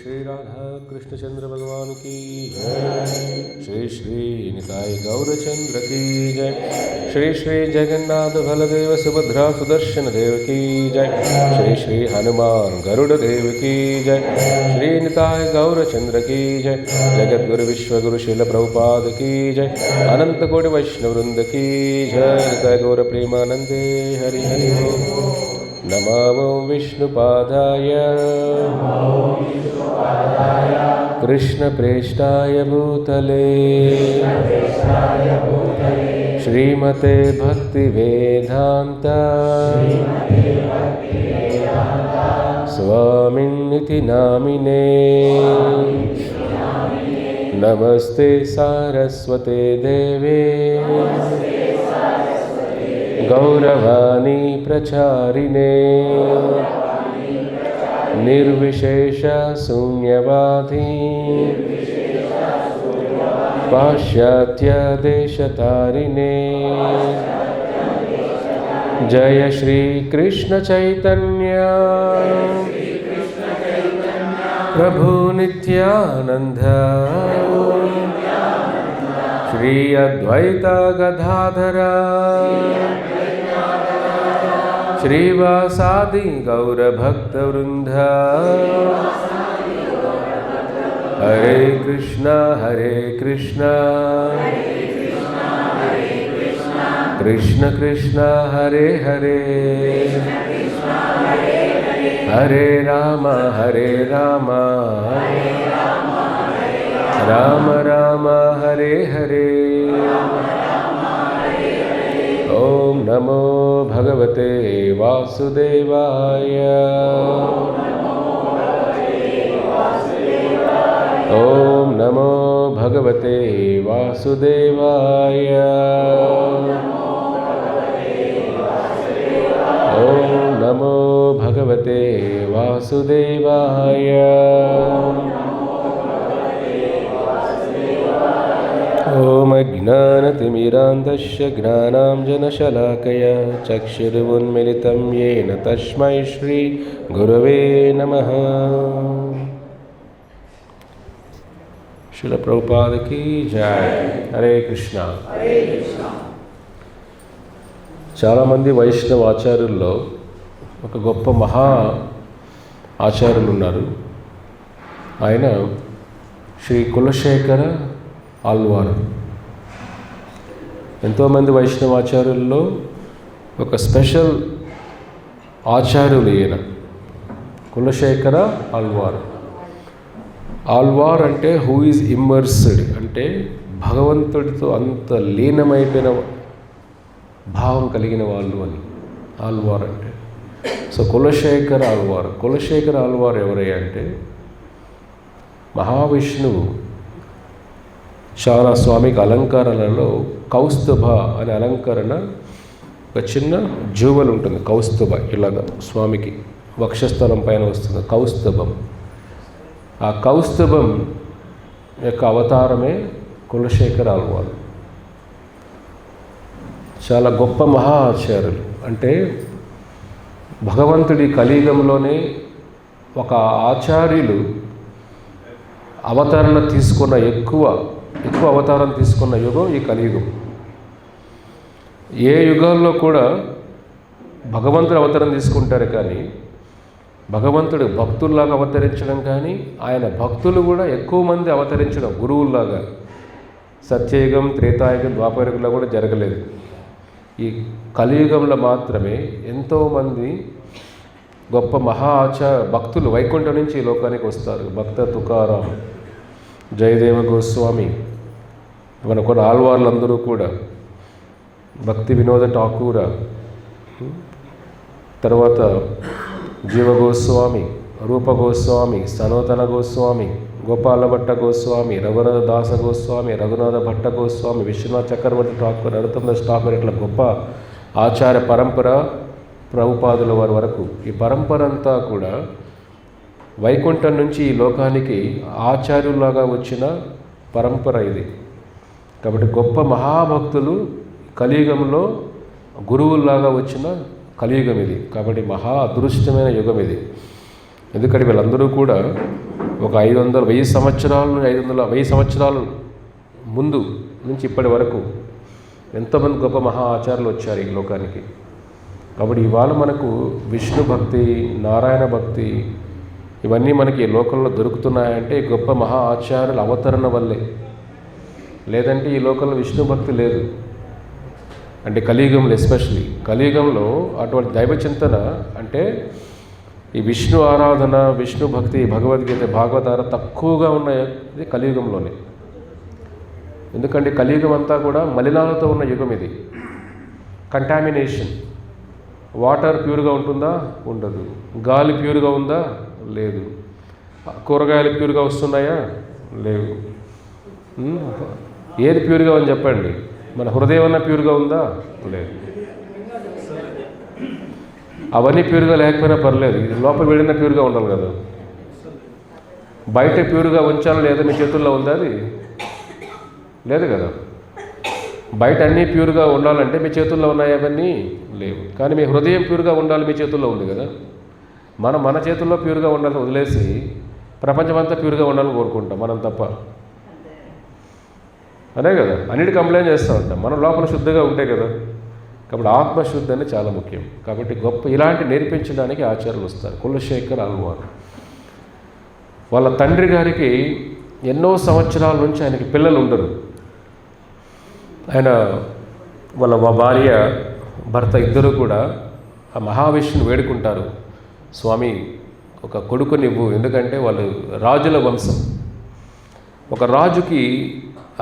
श्री राधा कृष्णचंद्र भगवान की जय। श्री श्री निताय गौरचंद्र की जय। श्री श्री जगन्नाथ बलदेव सुभद्रा सुदर्शन देव की जय। श्री श्री हनुमान गरुड़ देव की जय। श्री निताय गौरचंद्र की जय। जगत गुरु विश्वगुरु शिल प्रभुपाद की जय। अनंत कोटि वैष्णव वृंद की जय। निताय गौर प्रेमानंदे हरि हरि ओम। नमो विष्णुपादाय कृष्ण प्रेष्ठाय भूतले श्रीमते भक्ति वेदांत स्वामिन्निति नामिने नमस्ते सारस्वते देवे गौरवाणी प्रचारिणे निर्विशेष शून्यवादी पाश्चात्य देशतारिणे जय श्री कृष्ण चैतन्य प्रभु नित्यानंद श्री अद्वैत गदाधर श्रीवासादि गौरभक्तवृंद हरे कृष्णा कृष्ण कृष्ण हरे हरे हरे राम राम राम हरे हरे। ओम नमो भगवते वासुदेवाय। ओम नमो भगवते वासुदेवाय। ओम नमो भगवते वासुदेवाय। ओम अज्ञानतिमिरान्धस्य ज्ञानाञ्जनशलाकया चक्षुरुन्मिलितं येन तस्मै श्री गुरवे नमः। श्रील प्रभुपाद की जय। हरे कृष्णा। చాలామంది వైష్ణవ ఆచార్యుల్లో ఒక గొప్ప మహా ఆచార్యులు ఉన్నారు. ఆయన శ్రీ కులశేఖర ఆళ్వార్. ఎంతోమంది వైష్ణవాచార్యుల్లో ఒక స్పెషల్ ఆచార్యులు ఈయన కులశేఖర ఆళ్వార్. ఆళ్వార్ అంటే హూ ఈజ్ ఇమ్మర్స్డ్, అంటే భగవంతుడితో అంత లీనమైపోయిన భావం కలిగిన వాళ్ళు అని ఆళ్వార్ అంటే. సో కులశేఖర ఆళ్వార్ ఎవరయ్యా అంటే మహావిష్ణువు చాలా స్వామికి అలంకరణలో కౌస్తుభ అనే అలంకరణ, ఒక చిన్న జూవల్ ఉంటుంది కౌస్తుభ, ఇలాగ స్వామికి వక్షస్థలం పైన వస్తుంది కౌస్తుభం. ఆ కౌస్తుభం యొక్క అవతారమే కులశేఖర ఆళ్వార్. చాలా గొప్ప మహా ఆచార్యులు. అంటే భగవంతుడి కలియుగంలోనే ఒక ఆచార్యులు అవతరణ తీసుకున్న ఎక్కువ అవతారం తీసుకున్న యుగం ఈ కలియుగం. ఏ యుగాల్లో కూడా భగవంతుడు అవతారం తీసుకుంటారు, కానీ భగవంతుడు భక్తుల్లాగా అవతరించడం, కానీ ఆయన భక్తులు కూడా ఎక్కువ మంది అవతరించడం గురువుల్లాగా సత్యయుగం, త్రేతాయుగం, ద్వాపరయుగంలో కూడా జరగలేదు. ఈ కలియుగంలో మాత్రమే ఎంతోమంది గొప్ప మహా భక్తులు వైకుంఠం నుంచి ఈ లోకానికి వస్తారు. భక్త తుకారాం, జయదేవ గోస్వామి, మన కొన్ని ఆళ్వార్లందరూ కూడా, భక్తి వినోద ఠాకూర, తర్వాత జీవ గోస్వామి, రూప గోస్వామి, సనాతన గోస్వామి, గోపాల భట్ట గోస్వామి, రఘునాథ దాస గోస్వామి, రఘునాథ భట్ట గోస్వామి, విశ్వనాథ్ చక్రవర్తి ఠాకూర్, నరోత్తమదాస్ ఠాకూర్, ఇట్లా గొప్ప ఆచార్య పరంపర ప్రభుపాదుల వారి వరకు. ఈ పరంపర అంతా కూడా వైకుంఠం నుంచి ఈ లోకానికి ఆచార్యులాగా వచ్చిన పరంపర ఇది. కాబట్టి గొప్ప మహాభక్తులు కలియుగంలో గురువుల్లాగా వచ్చిన కలియుగం ఇది. కాబట్టి మహా అదృష్టమైన యుగం ఇది. ఎందుకంటే వీళ్ళందరూ కూడా ఒక 1000 సంవత్సరాలు ముందు నుంచి ఇప్పటి వరకు ఎంతోమంది గొప్ప మహా ఆచార్యులు వచ్చారు ఈ లోకానికి. కాబట్టి ఇవాళ మనకు విష్ణు భక్తి, నారాయణ భక్తి ఇవన్నీ మనకి ఈ లోకంలో దొరుకుతున్నాయంటే గొప్ప మహా ఆచార్యుల అవతరణ వల్లే. లేదంటే ఈ లోకంలో విష్ణు భక్తి లేదు. అంటే కలియుగంలో, ఎస్పెషలీ కలియుగంలో అటువంటి దైవచింతన అంటే ఈ విష్ణు ఆరాధన, విష్ణు భక్తి, భగవద్గీత, భాగవతార తక్కువగా ఉన్నది కలియుగంలోనే. ఎందుకంటే కలియుగం అంతా కూడా మలినాలతో ఉన్న యుగం ఇది. కంటామినేషన్. వాటర్ ప్యూర్గా ఉంటుందా? ఉండదు. గాలి ప్యూర్గా ఉందా? లేదు. కూరగాయలు ప్యూర్గా వస్తున్నాయా? లేవు. ఏది ప్యూర్గా అని చెప్పండి. మన హృదయం అన్నా ప్యూర్గా ఉందా? లేదు. అవన్నీ ప్యూర్గా లేకపోయినా పర్లేదు, ఇది లోపల వెళ్ళినా ప్యూర్గా ఉండాలి కదా. బయట ప్యూర్గా ఉంచాలో లేదా మీ చేతుల్లో ఉందా? అది లేదు కదా. బయట అన్నీ ప్యూర్గా ఉండాలంటే మీ చేతుల్లో ఉన్నాయి, అవన్నీ లేవు. కానీ మీ హృదయం ప్యూర్గా ఉండాలి, మీ చేతుల్లో ఉంది కదా. మన చేతుల్లో ప్యూర్గా ఉండాలని వదిలేసి ప్రపంచమంతా ప్యూర్గా ఉండాలని కోరుకుంటాం మనం తప్ప. అదే కదా, అన్నిటి కంప్లైంట్ చేస్తూ ఉంటాం. మనం లోపల శుద్ధిగా ఉంటే కదా. కాబట్టి ఆత్మశుద్ధి అనేది చాలా ముఖ్యం. కాబట్టి గొప్ప ఇలాంటి నేర్పించడానికి ఆచార్యులు వస్తారు. కులశేఖర్ ఆళ్వార్ వాళ్ళ తండ్రి గారికి ఎన్నో సంవత్సరాల నుంచి ఆయనకి పిల్లలు ఉండరు. ఆయన వాళ్ళ భార్య, భర్త ఇద్దరు కూడా ఆ మహావిష్ణుని వేడుకుంటారు, స్వామి ఒక కొడుకునివ్వు. ఎందుకంటే వాళ్ళు రాజుల వంశం. ఒక రాజుకి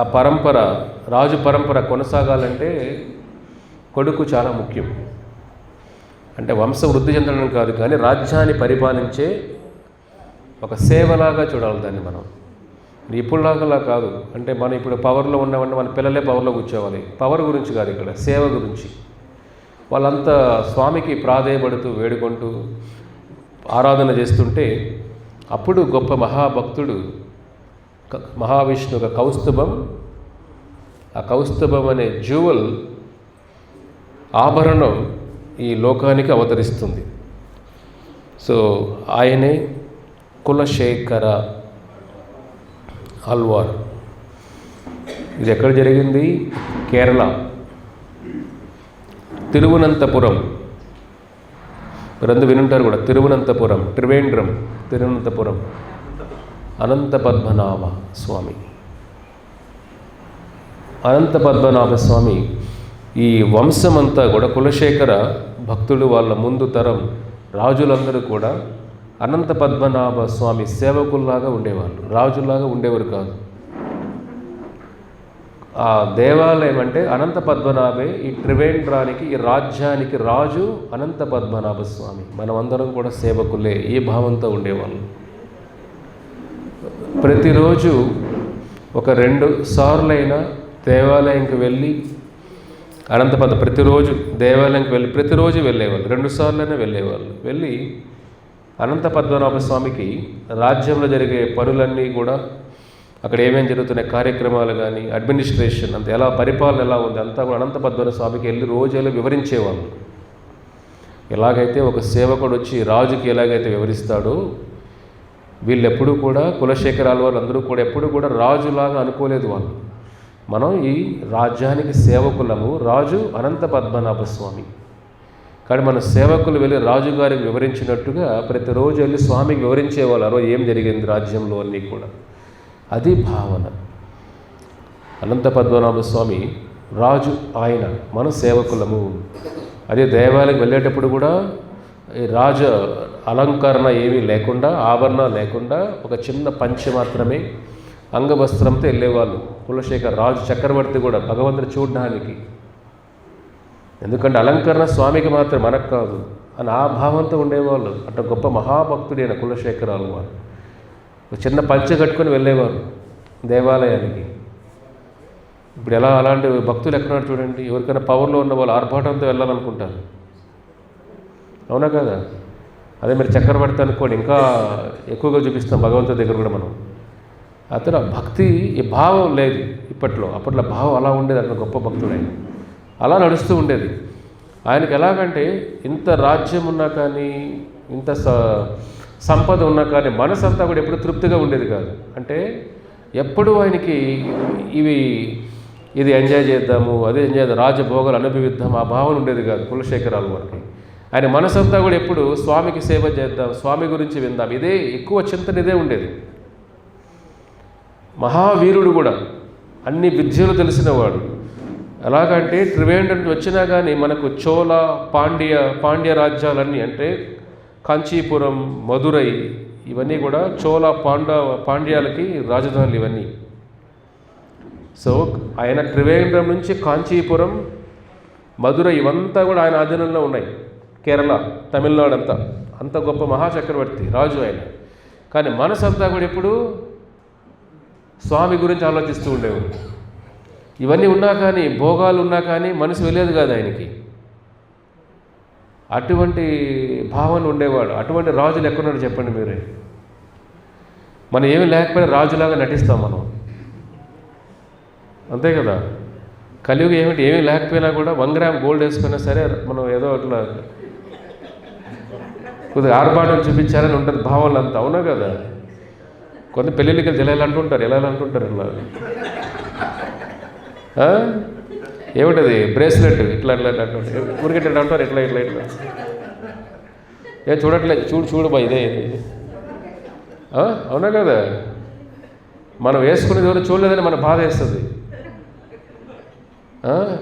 ఆ రాజు పరంపర కొనసాగాలంటే కొడుకు చాలా ముఖ్యం. అంటే వంశ వృద్ధి చెందడం కాదు, కానీ రాజ్యాన్ని పరిపాలించే ఒక సేవలాగా చూడాలి దాన్ని మనం. ఇప్పుడులాగా కాదు. అంటే మనం ఇప్పుడు పవర్లో ఉన్నామంటే మన పిల్లలే పవర్లో కూర్చోవాలి. పవర్ గురించి కాదు, ఇక్కడ సేవ గురించి. వాళ్ళంతా స్వామికి ప్రాధేయపడుతూ వేడుకుంటూ ఆరాధన చేస్తుంటే అప్పుడు గొప్ప మహాభక్తుడు మహావిష్ణు ఒక కౌస్తుభం, ఆ కౌస్తుభం అనే జ్యువెల్ ఆభరణం ఈ లోకానికి అవతరిస్తుంది. సో ఆయనే కులశేఖర ఆళ్వార్. ఇది ఎక్కడ జరిగింది? కేరళ, తిరువనంతపురం. మీరందరూ వినుంటారు కూడా, తిరువనంతపురం, తిరువనంతపురం అనంత పద్మనాభ స్వామి. అనంత పద్మనాభ స్వామి ఈ వంశమంతా కూడా కులశేఖర భక్తులు వాళ్ళ ముందు తరం రాజులందరూ కూడా అనంత పద్మనాభ స్వామి సేవకుల్లాగా ఉండేవాళ్ళు, రాజులాగా ఉండేవారు కాదు. ఆ దేవాలయం అంటే అనంత పద్మనాభే. ఈ త్రివేంద్రానికి, ఈ రాజ్యానికి రాజు అనంత పద్మనాభ స్వామి. మనమందరం కూడా సేవకులే, ఈ భావంతో ఉండేవాళ్ళు. ప్రతిరోజు ఒక 2 సార్లైనా దేవాలయంకి వెళ్ళి ప్రతిరోజు దేవాలయంకి వెళ్ళి ప్రతిరోజు వెళ్ళేవాళ్ళు. 2 సార్లైనా వెళ్ళేవాళ్ళు. వెళ్ళి అనంత పద్మనాభ స్వామికి రాజ్యంలో జరిగే పనులన్నీ కూడా, అక్కడ ఏమేమి జరుగుతున్నాయి కార్యక్రమాలు కానీ, అడ్మినిస్ట్రేషన్ అంత ఎలా, పరిపాలన ఎలా ఉంది అంతా కూడా అనంత పద్మనాభ స్వామికి వెళ్ళి రోజు వివరించేవాళ్ళు. ఎలాగైతే ఒక సేవకుడు వచ్చి రాజుకి ఎలాగైతే వివరిస్తాడో, వీళ్ళు ఎప్పుడూ కూడా కులశేఖరాల వాళ్ళు అందరూ కూడా ఎప్పుడు కూడా రాజులాగా అనుకోలేదు వాళ్ళు. మనం ఈ రాజ్యానికి సేవకులము, రాజు అనంత పద్మనాభ స్వామి. కానీ మన సేవకులు వెళ్ళి రాజుగారికి వివరించినట్టుగా ప్రతిరోజు వెళ్ళి స్వామికి వివరించేవాళ్ళు ఆ రోజు ఏం జరిగింది రాజ్యంలో అన్నీ కూడా. అది భావన. అనంత పద్మనాభ స్వామి రాజు, ఆయన మన సేవకులము. అదే దేవాలయం వెళ్ళేటప్పుడు కూడా ఈ రాజ అలంకరణ ఏమీ లేకుండా, ఆభరణ లేకుండా ఒక చిన్న పంచె మాత్రమే అంగవస్త్రంతో వెళ్ళేవాళ్ళు కులశేఖర్ రాజు. చక్రవర్తి కూడా భగవంతుని చూడడానికి. ఎందుకంటే అలంకరణ స్వామికి మాత్రం, మనకు కాదు అని ఆ భావంతో ఉండేవాళ్ళు. అట్లా గొప్ప మహాభక్తుడైన కులశేఖరాలు వారు ఒక చిన్న పంచె కట్టుకొని వెళ్ళేవారు దేవాలయానికి. ఇప్పుడు ఎలా అలాంటి భక్తులు ఎక్కడున్నారు చూడండి. ఎవరికైనా పవర్లో ఉన్న వాళ్ళు ఆర్భాటంతో వెళ్ళాలనుకుంటారు, అవునా కదా. అదే మీరు చక్రవర్తి అనుకోండి, ఇంకా ఎక్కువగా చూపిస్తాం భగవంతుడి దగ్గర కూడా మనం. అతను భక్తి, ఈ భావం లేదు ఇప్పట్లో. అప్పట్లో భావం అలా ఉండేది. అతను గొప్ప భక్తుడు ఆయన, అలా నడుస్తూ ఉండేది. ఆయనకి ఎలాగంటే ఇంత రాజ్యం ఉన్నా కానీ, ఇంత సంపద ఉన్నా కానీ మనసంతా కూడా ఎప్పుడు తృప్తిగా ఉండేది కాదు. అంటే ఎప్పుడు ఆయనకి ఇది ఎంజాయ్ చేద్దాము, అదే ఎంజాయ్ చేద్దాం, రాజభోగాలు అనుభవిద్దాం, ఆ భావన ఉండేది కాదు కులశేఖరాల వారికి. ఆయన మనసంతా కూడా ఎప్పుడు స్వామికి సేవ చేద్దాం, స్వామి గురించి విందాం, ఇదే ఎక్కువ చింతన, ఇదే ఉండేది. మహావీరుడు కూడా, అన్ని విద్యలు తెలిసినవాడు. ఎలాగంటే త్రివేంద్రం వచ్చినా కానీ మనకు చోళ పాండ్య రాజ్యాలన్నీ, అంటే కాంచీపురం, మధురై, ఇవన్నీ కూడా చోళ పాండ్యాలకి రాజధానులు ఇవన్నీ. సో ఆయన త్రివేంద్రం నుంచి కాంచీపురం, మధురై ఇవంతా కూడా ఆయన ఆధీనంలో ఉన్నాయి. కేరళ, తమిళనాడు అంతా, అంత గొప్ప మహాచక్రవర్తి రాజు ఆయన. కానీ మనసంతా కూడా ఎప్పుడు స్వామి గురించి ఆలోచిస్తూ ఉండేవాడు. ఇవన్నీ ఉన్నా కానీ, భోగాలు ఉన్నా కానీ మనసు వెళ్ళేది కాదు ఆయనకి. అటువంటి భావన ఉండేవాడు. అటువంటి రాజులు ఎక్కడున్నాడు చెప్పండి మీరే. మనం ఏమి లేకపోయినా రాజులాగా నటిస్తాం మనం, అంతే కదా. కలియుగం ఏమిటి, ఏమీ లేకపోయినా కూడా 1 గ్రామ్ గోల్డ్ వేసుకున్నా సరే మనం ఏదో అట్లా కొద్దిగా ఆర్భాటం చూపించాలని ఉంటుంది భావనలు అంతా, అవునా కదా. కొంత పెళ్ళిళ్ళకి ఎలా అంటుంటారు ఇలా ఏమిటది బ్రేస్లెట్ ఇట్లా ఊరికెట్ అంటారు, ఇట్లా చూడట్లేదు, చూడు బా ఇదే, అవునా కదా. మనం వేసుకునేది ఎవరు చూడలేదని మన బాధ వేస్తుంది.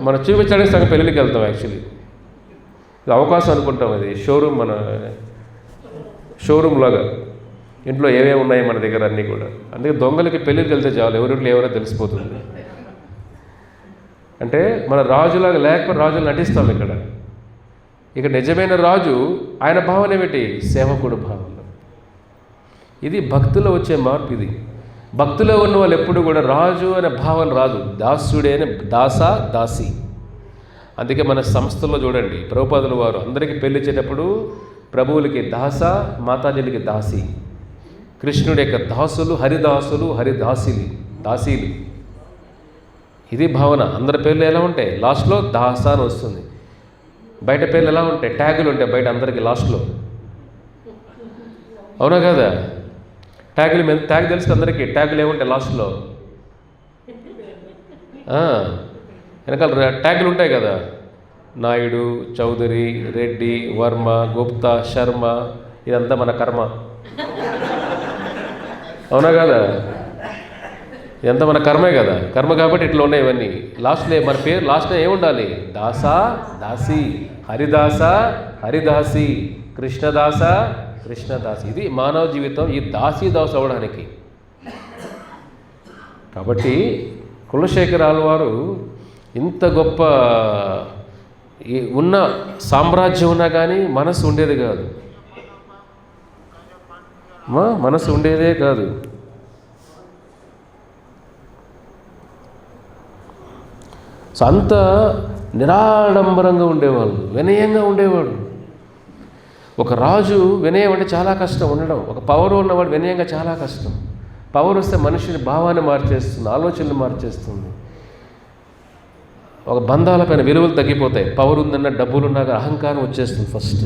మనం చూపించడానికి సగం పెళ్ళిళ్ళకి వెళ్తాం. యాక్చువల్లీ ఇది అవకాశం అనుకుంటాం, అది షోరూమ్, మన షోరూమ్ లాగా. ఇంట్లో ఏమేమి ఉన్నాయి మన దగ్గర అన్నీ కూడా. అందుకే దొంగలకి పెళ్ళికి వెళ్తే చాలు, ఎవరింట్లో ఎవరో తెలిసిపోతుంది. అంటే మన రాజులాగా లేకపోతే రాజులు నటిస్తాం ఇక్కడ. ఇక నిజమైన రాజు ఆయన భావన ఏమిటి, సేవకుడు భావన. ఇది భక్తిలో వచ్చే మార్పు. ఇది భక్తిలో ఉన్న వాళ్ళు ఎప్పుడు కూడా రాజు అనే భావన రాదు, దాసుడే అనే దాసి. అందుకే మన సంస్థల్లో చూడండి, ప్రభుపాదుల వారు అందరికీ పెళ్ళిచ్చేటప్పుడు ప్రభువులకి దాస, మాతాజీలకి దాసి. కృష్ణుడి యొక్క దాసులు దాసీలు. ఇది భావన. అందరి పేర్లు ఎలా ఉంటాయి, లాస్ట్లో దాస అని వస్తుంది. బయట పేర్లు ఎలా ఉంటాయి, ట్యాగులు ఉంటాయి బయట అందరికీ లాస్ట్లో, అవునా కదా. ట్యాగులు మీద ట్యాగ్ తెలుసు అందరికీ, ట్యాగులు ఏముంటాయి లాస్ట్లో, వెనకాల ట్యాగులు ఉంటాయి కదా, నాయుడు, చౌదరి, రెడ్డి, వర్మ, గుప్తా, శర్మ, ఇదంతా మన కర్మ, అవునా కదా. ఇదంతా మన కర్మే కదా, కర్మ కాబట్టి ఇట్లా ఉన్నాయి ఇవన్నీ. లాస్ట్లో మన పేరు లాస్ట్లో ఏముండాలి, దాసి, హరిదాసి, కృష్ణదాసి. ఇది మానవ జీవితం, ఈ దాసు అవ్వడానికి. కాబట్టి కులశేఖరాల వారు ఇంత గొప్ప ఉన్న సామ్రాజ్యం ఉన్నా కానీ మనసు ఉండేది కాదు, మనసు ఉండేదే కాదు. సో అంత నిరాడంబరంగా ఉండేవాళ్ళు, వినయంగా ఉండేవాడు. ఒక రాజు వినయం అంటే చాలా కష్టం ఉండడం. ఒక పవర్ ఉన్నవాడు వినయంగా చాలా కష్టం. పవర్ వస్తే మనిషిని భావాన్ని మార్చేస్తుంది, ఆలోచనలు మార్చేస్తుంది. ఒక బంధాలపైన విలువలు తగ్గిపోతాయి. పవర్ ఉందన్న, డబ్బులున్నా అహంకారం వచ్చేస్తుంది. ఫస్ట్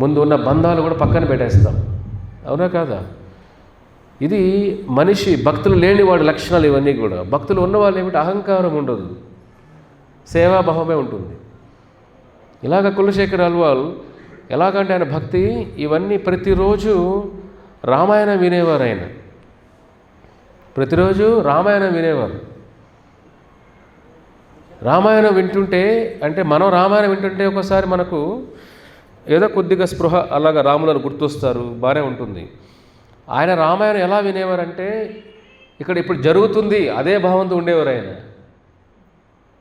ముందు ఉన్న బంధాలు కూడా పక్కన పెట్టేస్తాం, అవునా కాదా. ఇది మనిషి భక్తులు లేనివాడి లక్షణాలు ఇవన్నీ కూడా. భక్తులు ఉన్నవాళ్ళు ఏమిటి, అహంకారం ఉండదు, సేవాభావమే ఉంటుంది. ఇలాగ కులశేఖరాల వాళ్ళు ఎలాగంటే ఆయన భక్తి ఇవన్నీ ప్రతిరోజు రామాయణం వినేవారు. ఆయన ప్రతిరోజు రామాయణం వినేవారు. రామాయణం వింటుంటే, అంటే మనం రామాయణం వింటుంటే ఒకసారి మనకు ఏదో కొద్దిగా స్పృహ, అలాగా రాములను గుర్తొస్తారు, బాగానే ఉంటుంది. ఆయన రామాయణం ఎలా వినేవారంటే ఇక్కడ ఇప్పుడు జరుగుతుంది అదే భావంతో ఉండేవారు ఆయన.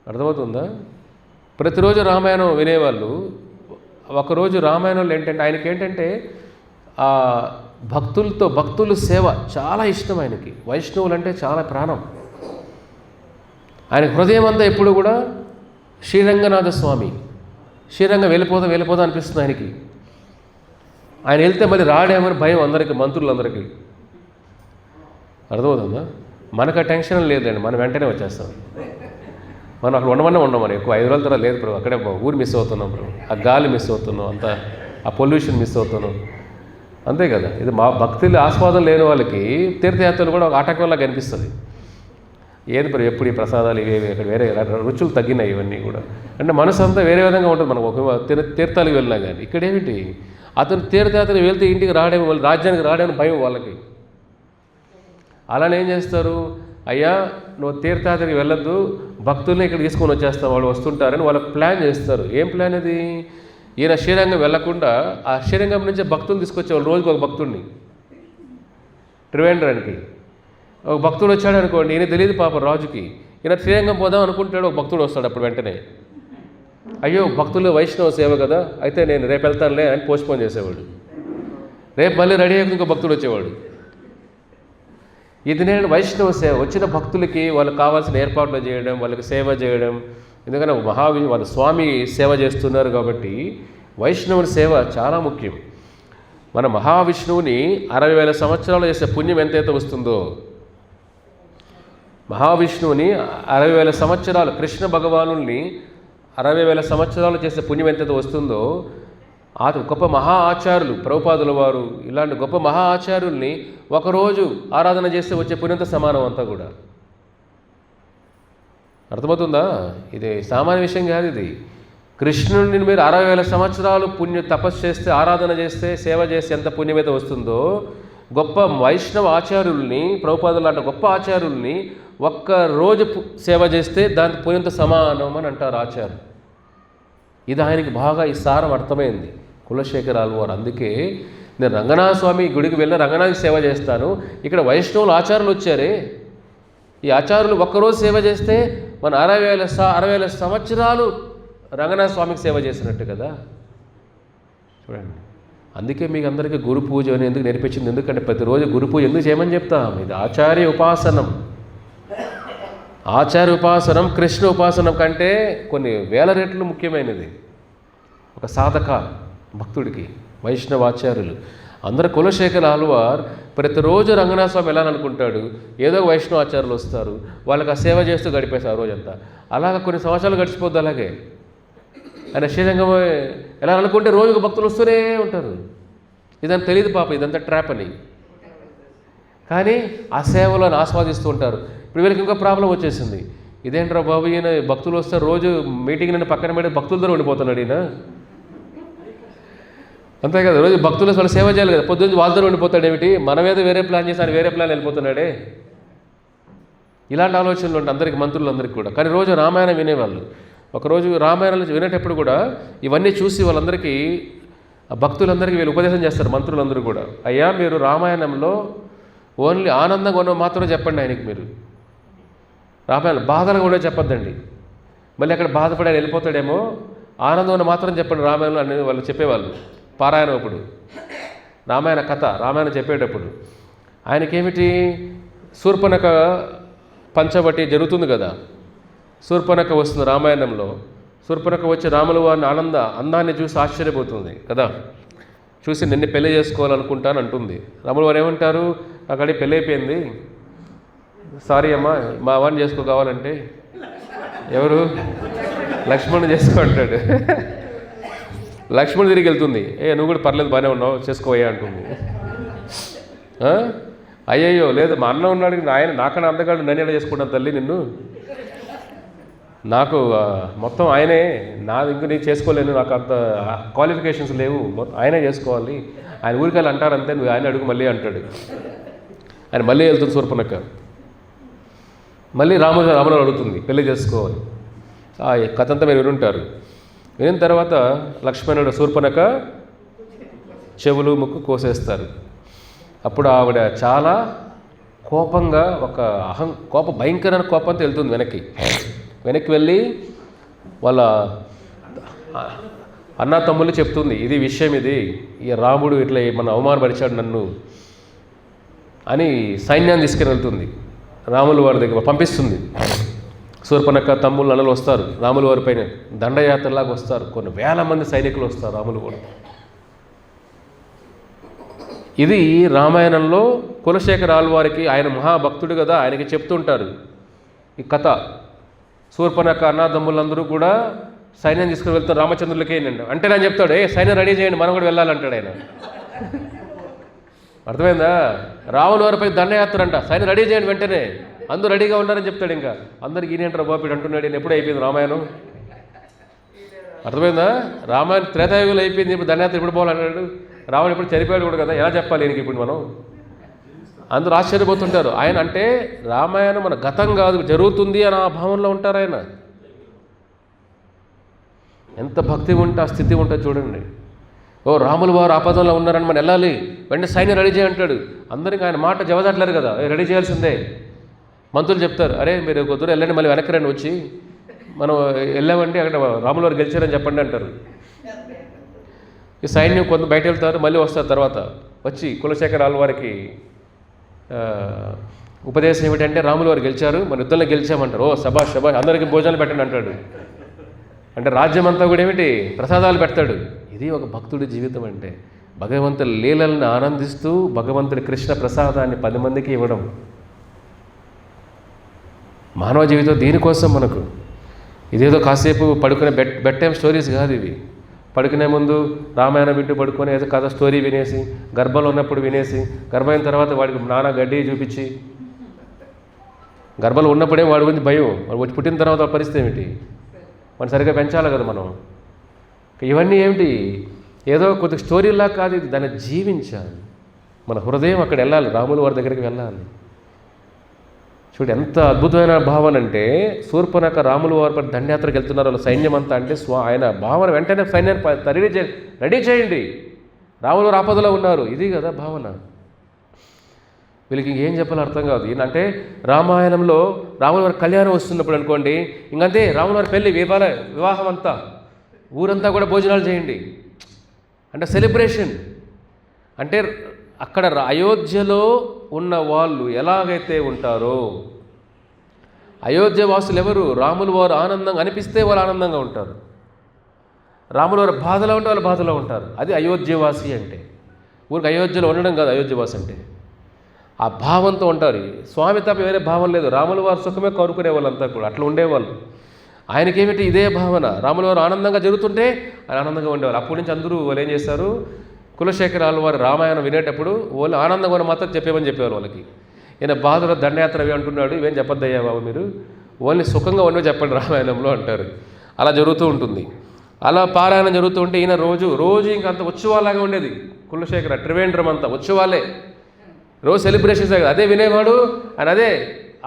అర్థమవుతుందా. ప్రతిరోజు రామాయణం వినేవాళ్ళు. ఒకరోజు రామాయణంలో ఏంటంటే ఆయనకి ఏంటంటే భక్తులు సేవ చాలా ఇష్టం ఆయనకి. వైష్ణవులు అంటే చాలా ప్రాణం. ఆయన హృదయం అంతా ఎప్పుడు కూడా శ్రీరంగనాథ స్వామి, శ్రీరంగం వెళ్ళిపోదా అనిపిస్తుంది ఆయనకి. ఆయన వెళ్తే మళ్ళీ రాడేమని భయం అందరికీ, మంత్రులందరికీ. అర్థమవుతుందా. మనకు ఆ టెన్షన్ లేదండి, మనం వెంటనే వచ్చేస్తాం. మనం అక్కడ ఉండమని ఎక్కువ 5 రోజుల తర్వాత లేదు బ్రో, అక్కడే ఊరు మిస్ అవుతున్నాం బ్రో, ఆ గాలి మిస్ అవుతున్నాం, అంతా ఆ పొల్యూషన్ మిస్ అవుతున్నాం. అంతే కదా. ఇది మా భక్తులు ఆస్వాదం లేని వాళ్ళకి తీర్థయాత్రలు కూడా ఒక ఆటంకంలా కనిపిస్తుంది. ఏది మరి ఎప్పుడు ఈ ప్రసాదాలు ఇవేవి అక్కడ వేరే రుచులు తగ్గినాయి ఇవన్నీ కూడా. అంటే మనసు అంతా వేరే విధంగా ఉంటుంది మనకు ఒక తీర్థాలకు వెళ్ళినా కానీ. ఇక్కడ ఏమిటి, అతను తీర్థయాత్రలు వెళ్తే ఇంటికి రావడేమో, వాళ్ళ రాజ్యానికి రావడానికి భయం వాళ్ళకి. అలానే ఏం చేస్తారు, అయ్యా నువ్వు తీర్థయాత్రకి వెళ్ళొద్దు, భక్తుల్ని ఇక్కడ తీసుకొని వచ్చేస్తావు, వాళ్ళు వస్తుంటారని వాళ్ళు ప్లాన్ చేస్తారు. ఏం ప్లాన్ అది, ఈయన శ్రీరంగం వెళ్లకుండా ఆ శ్రీరంగం నుంచే భక్తులు తీసుకొచ్చేవాళ్ళు. రోజుకి ఒక భక్తుడిని త్రివేంద్రానికి ఒక భక్తుడు వచ్చాడు అనుకోండి, ఈయన తెలియదు పాప రాజుకి, ఈయన శ్రీరంగం పోదాం అనుకుంటాడు, ఒక భక్తుడు వస్తాడు. అప్పుడు వెంటనే అయ్యో భక్తులు వైష్ణవ సేవ కదా, అయితే నేను రేపు వెళ్తానులే అని పోస్ట్పోన్ చేసేవాడు. రేపు మళ్ళీ రెడీ అయ్యి ఇంకో భక్తుడు వచ్చేవాడు. ఇది నేను వైష్ణవ సేవ. వచ్చిన భక్తులకి వాళ్ళకి కావాల్సిన ఏర్పాట్లు చేయడం, వాళ్ళకి సేవ చేయడం. ఎందుకంటే వాళ్ళ స్వామి సేవ చేస్తున్నారు కాబట్టి వైష్ణవుని సేవ చాలా ముఖ్యం. మన మహావిష్ణువుని 60,000 సంవత్సరాలు చేసే పుణ్యం ఎంతైతే వస్తుందో, మహావిష్ణువుని 60,000 సంవత్సరాలు, కృష్ణ భగవానుల్ని 60,000 సంవత్సరాలు చేసే పుణ్యం ఎంతైతే వస్తుందో, ఆ గొప్ప మహా ఆచార్యులు ప్రభుపాదుల వారు ఇలాంటి గొప్ప మహా ఆచార్యుల్ని ఒకరోజు ఆరాధన చేస్తే వచ్చే పుణ్యంతో సమానం అంతా కూడా. అర్థమవుతుందా? ఇది సామాన్య విషయం కాదు. ఇది కృష్ణుడిని మీరు 60,000 సంవత్సరాలు తపస్సు చేస్తే, ఆరాధన చేస్తే, సేవ చేస్తే ఎంత పుణ్యమైతే వస్తుందో, గొప్ప వైష్ణవ ఆచార్యుల్ని, ప్రభుపాదులు లాంటి గొప్ప ఆచార్యుల్ని ఒక్కరోజు సేవ చేస్తే దాని పుణ్యంతో సమానం అని అంటారు ఆచార్యులు. ఇది ఆయనకి బాగా ఈ సారం అర్థమైంది కులశేఖర ఆళ్వారు. అందుకే నేను రంగనాథ స్వామి గుడికి వెళ్ళిన రంగనాథకి సేవ చేస్తాను, ఇక్కడ వైష్ణవులు ఆచార్యులు వచ్చారే, ఈ ఆచార్యులు ఒక్కరోజు సేవ చేస్తే మన 60,000 సంవత్సరాలు రంగనాథ స్వామికి సేవ చేసినట్టు కదా. చూడండి, అందుకే మీకు అందరికీ గురు పూజ అని ఎందుకు నేర్పించింది, ఎందుకంటే ప్రతిరోజు గురు పూజ ఎందుకు చేయమని చెప్తాం. ఇది ఆచార్య ఉపాసనం. ఆచార్య ఉపాసనం కృష్ణ ఉపాసనం కంటే కొన్ని వేల రెట్లు ముఖ్యమైనది ఒక సాధక భక్తుడికి. వైష్ణవాచార్యులు అందరు కులశేఖర ఆళ్వార్ ప్రతిరోజు రంగనాథ స్వామి వెళ్ళాలనుకుంటాడు, ఏదో వైష్ణవ ఆచార్యులు వస్తారు, వాళ్ళకి ఆ సేవ చేస్తూ గడిపేస్తారు రోజంతా. అలాగ కొన్ని సంవత్సరాలు గడిచిపోద్ది. అలాగే ఆయన శ్రీరంగం ఎలా అనుకుంటే రోజుకు భక్తులు వస్తూనే ఉంటారు. ఇదంతా తెలియదు పాప, ఇదంతా ట్రాప్ అని. కానీ ఆ సేవలను ఆస్వాదిస్తూ ఉంటారు. ఇప్పుడు వీళ్ళకి ఇంకో ప్రాబ్లం వచ్చేసింది. ఇదేంట్రా బాబు, ఈయన భక్తులు వస్తారు, రోజు మీటింగ్ నన్ను పక్కన పెట్టి భక్తులతో ఉండిపోతున్నాడు ఈయన. అంతే కదా, రోజు భక్తులు వాళ్ళు సేవ చేయాలి కదా, పొద్దున్న వాళ్ళతో ఉండిపోతాడు ఏమిటి, మనమేదో వేరే ప్లాన్ చేసి ఆయన వేరే ప్లాన్ వెళ్ళిపోతున్నాడే. ఇలాంటి ఆలోచనలు ఉంటాయి అందరికీ, మంత్రులందరికీ కూడా. కానీ రోజు రామాయణం వినేవాళ్ళు. ఒకరోజు రామాయణాలు వినేటప్పుడు కూడా ఇవన్నీ చూసి వాళ్ళందరికీ, భక్తులందరికీ వీళ్ళు ఉపదేశం చేస్తారు మంత్రులందరూ కూడా. అయ్యా మీరు రామాయణంలో ఓన్లీ ఆనందంగా ఉన్న మాత్రమే చెప్పండి ఆయనకి, మీరు రామాయణం బాధలు కూడా చెప్పొద్దండి, మళ్ళీ అక్కడ బాధపడి ఆయన వెళ్ళిపోతాడేమో, ఆనందం ఉన్న మాత్రం చెప్పండి రామాయణంలో అనేది వాళ్ళు చెప్పేవాళ్ళు. పారాయణం అప్పుడు రామాయణ కథ, రామాయణం చెప్పేటప్పుడు ఆయనకేమిటి, శూర్పణఖ పంచవటి జరుగుతుంది కదా, శూర్పణఖ వస్తుంది రామాయణంలో. శూర్పణఖ వచ్చి రాముల వారిని అందాన్ని చూసి ఆశ్చర్యపోతుంది కదా, చూసి నిన్ను పెళ్లి చేసుకోవాలనుకుంటాను అంటుంది. రాముల వారు ఏమంటారు, అక్కడికి పెళ్ళి అయిపోయింది, సారీ అమ్మా మా వాడిని చేసుకో కావాలంటే. ఎవరు, లక్ష్మణుని చేసుకో అంటాడు. లక్ష్మణుడు తిరిగి వెళ్తుంది, నువ్వు కూడా పర్లేదు బాగానే ఉన్నావు చేసుకోవయ్యా అంటుంది. అయ్యయ్యో లేదు మా అన్న ఉన్నాడు, ఆయన నాకన్నా అందగాడు, నన్ను ఎలా చేసుకుంటాను తల్లి నిన్ను, నాకు మొత్తం ఆయనే, ఇంక నేను చేసుకోలేను, నాకు అంత క్వాలిఫికేషన్స్ లేవు, మొత్తం ఆయనే చేసుకోవాలి, ఆయన ఊరికాయలు అంటారంతే, నువ్వు ఆయన అడుగు మళ్ళీ అంటాడు. ఆయన మళ్ళీ వెళ్తుంది శూర్పణఖ, మళ్ళీ రాముడు అడుగుతుంది పెళ్లి చేసుకోవాలి. ఆ కథ అంతా మీరు వినుంటారు. వినిన తర్వాత లక్ష్మణుడు శూర్పణఖ చెవులు ముక్కు కోసేస్తారు. అప్పుడు ఆవిడ చాలా కోపంగా భయంకరమైన కోపంతో వెళ్తుంది వెనక్కి వెళ్ళి వాళ్ళ అన్నా తమ్ముళ్ళు చెప్తుంది, ఇది విషయం, ఇది ఈ రాముడు ఇట్లా మన అవమానపరిచాడు నన్ను అని సైన్యాన్ని తీసుకుని వెళ్తుంది. రాముల వారి దగ్గర పంపిస్తుంది. శూర్పణఖ తమ్ముళ్ళు అన్నలు వస్తారు, రాముల వారి పైన దండయాత్రలాగా వస్తారు, కొన్ని వేల మంది సైనికులు వస్తారు రాములు కూడా. ఇది రామాయణంలో కులశేఖర ఆళ్వారికి, ఆయన మహాభక్తుడు కదా, ఆయనకి చెప్తుంటారు ఈ కథ. శూర్పణఖ అన్నాదమ్ములందరూ కూడా సైన్యం తీసుకుని వెళ్తారు రామచంద్రులకి అంటే నేను చెప్తాడు, సైన్యం రెడీ చేయండి మనం కూడా వెళ్ళాలంటాడు ఆయన. అర్థమైందా? రాముల వారిపై దండయాత్ర అంట, సైన్యం రెడీ చేయండి వెంటనే, అందరూ రెడీగా ఉంటారని చెప్తాడు. ఇంకా అందరికి ఈయనంటారు బాబు అంటున్నాడు. నేను ఎప్పుడు అయిపోయింది రామాయణం? అర్థమైందా? రామాయణం త్రేతాయుగంలో అయిపోయింది, ఇప్పుడు దండయాత్ర ఇప్పుడు పోవాలన్నాడు. రావణుడు ఇప్పుడు చనిపోయాడు కూడా కదా, ఎలా చెప్పాలి ఈయనకి ఇప్పుడు మనం? అందరూ ఆశ్చర్యపోతుంటారు. ఆయన అంటే రామాయణం మన గతం కాదు, జరుగుతుంది అని ఆ భావంలో ఉంటారు ఆయన. ఎంత భక్తి ఉంటే ఆ స్థితి ఉంటుంది చూడండి. ఓ రాములు వారు ఆపదంలో ఉన్నారని మనం వెళ్ళాలి, వెంటనే సైన్యం రెడీ చేయంటాడు. అందరికీ ఆయన మాట జవదాట్లేరు కదా, రెడీ చేయాల్సిందే. మంత్రులు చెప్తారు, అరే మీరు కొద్దిగా వెళ్ళండి, మళ్ళీ వెనక్కి రండి, వచ్చి మనం వెళ్ళామంటే అక్కడ రాముల వారు గెలిచారని చెప్పండి అంటారు. ఈ సైన్యం కొంత బయట వెళ్తారు, మళ్ళీ వస్తారు. తర్వాత వచ్చి కులశేఖరాల వారికి ఉపదేశం ఏమిటంటే రాముల వారు గెలిచారు, మన యుద్ధంలో గెలిచామంటారు. ఓ సభాష్ సభాష్, అందరికీ భోజనాలు పెట్టండి అంటాడు. అంటే రాజ్యం అంతా కూడా ఏమిటి, ప్రసాదాలు పెడతాడు. ఇది ఒక భక్తుడి జీవితం అంటే, భగవంతుడి లీలలను ఆనందిస్తూ భగవంతుడి కృష్ణ ప్రసాదాన్ని 10 మందికి ఇవ్వడం. మానవ జీవితం దీనికోసం మనకు. ఇదేదో కాసేపు పడుకునే బెడ్ టైం స్టోరీస్ కాదు ఇవి. పడుకునే ముందు రామాయణం వింటూ పడుకొని ఏదో కథ స్టోరీ వినేసి, గర్భంలో ఉన్నప్పుడు వినేసి, గర్భమైన తర్వాత వాడికి నానా గడ్డి చూపించి, గర్భంలో ఉన్నప్పుడే వాడి గురించి భయం, వాడు వచ్చి పుట్టిన తర్వాత పరిస్థితి ఏమిటి, మనం సరిగ్గా పెంచాలి కదా మనం. ఇవన్నీ ఏమిటి, ఏదో కొద్ది స్టోరీలా కాదు ఇది, దాన్ని జీవించాలి. మన హృదయం అక్కడ వెళ్ళాలి, రాముల వారి దగ్గరికి వెళ్ళాలి. చూడు ఎంత అద్భుతమైన భావన అంటే, శూర్పణఖ రాముల వారి దండయాత్రకు వెళ్తున్నారు వాళ్ళ సైన్యం అంతా. అంటే ఆయన భావన వెంటనే సైన్యాన్ని రెడీ చేయండి, రాముల వారు ఆపదలో ఉన్నారు, ఇది కదా భావన. వీళ్ళకి ఏం చెప్పాలో అర్థం కాదు. అంటే రామాయణంలో రాముల వారి కళ్యాణం వస్తున్నప్పుడు అనుకోండి, ఇంకంతే రాముల వారి పెళ్ళి వివాహం అంతా, ఊరంతా కూడా భోజనాలు చేయండి అంటే సెలబ్రేషన్. అంటే అక్కడ అయోధ్యలో ఉన్న వాళ్ళు ఎలాగైతే ఉంటారో, అయోధ్య వాసులు ఎవరు, రాముల వారు ఆనందంగా అనిపిస్తే వాళ్ళు ఆనందంగా ఉంటారు, రాముల వారు బాధలో ఉంటే వాళ్ళు బాధలో ఉంటారు. అది అయోధ్యవాసి అంటే. ఊరికి అయోధ్యలో ఉండడం కాదు అయోధ్యవాసి అంటే, ఆ భావంతో ఉంటారు. స్వామి తప్ప వేరే భావం లేదు, రాముల వారు సుఖమే కోరుకునే వాళ్ళంతా కూడా అట్లా ఉండేవాళ్ళు. ఆయనకేమిటి ఇదే భావన, రాముల వారు ఆనందంగా జరుగుతుంటే ఆయన ఆనందంగా ఉండేవాళ్ళు. అప్పటి నుంచి అందరూ వాళ్ళు ఏం చేస్తారు, కులశేఖరాల వారు రామాయణం వినేటప్పుడు వాళ్ళు ఆనందంగా ఉన్న మాత్రం చెప్పేమని చెప్పేవారు వాళ్ళకి. ఈయన బాధలో దండయాత్ర అవి అంటున్నాడు, ఇవేం చెప్పొద్దయ్యా బాబు మీరు, ఓన్లీ సుఖంగా ఉన్నవి చెప్పండి రామాయణంలో అంటారు. అలా జరుగుతూ ఉంటుంది. అలా పారాయణం జరుగుతూ ఉంటే ఈయన రోజు ఇంకంత ఉత్సవాలాగా ఉండేది. కులశేఖర త్రివేంద్రం అంతా ఉత్సవాలే, రోజు సెలబ్రేషన్సే కదా. అదే వినేవాడు ఆయన, అదే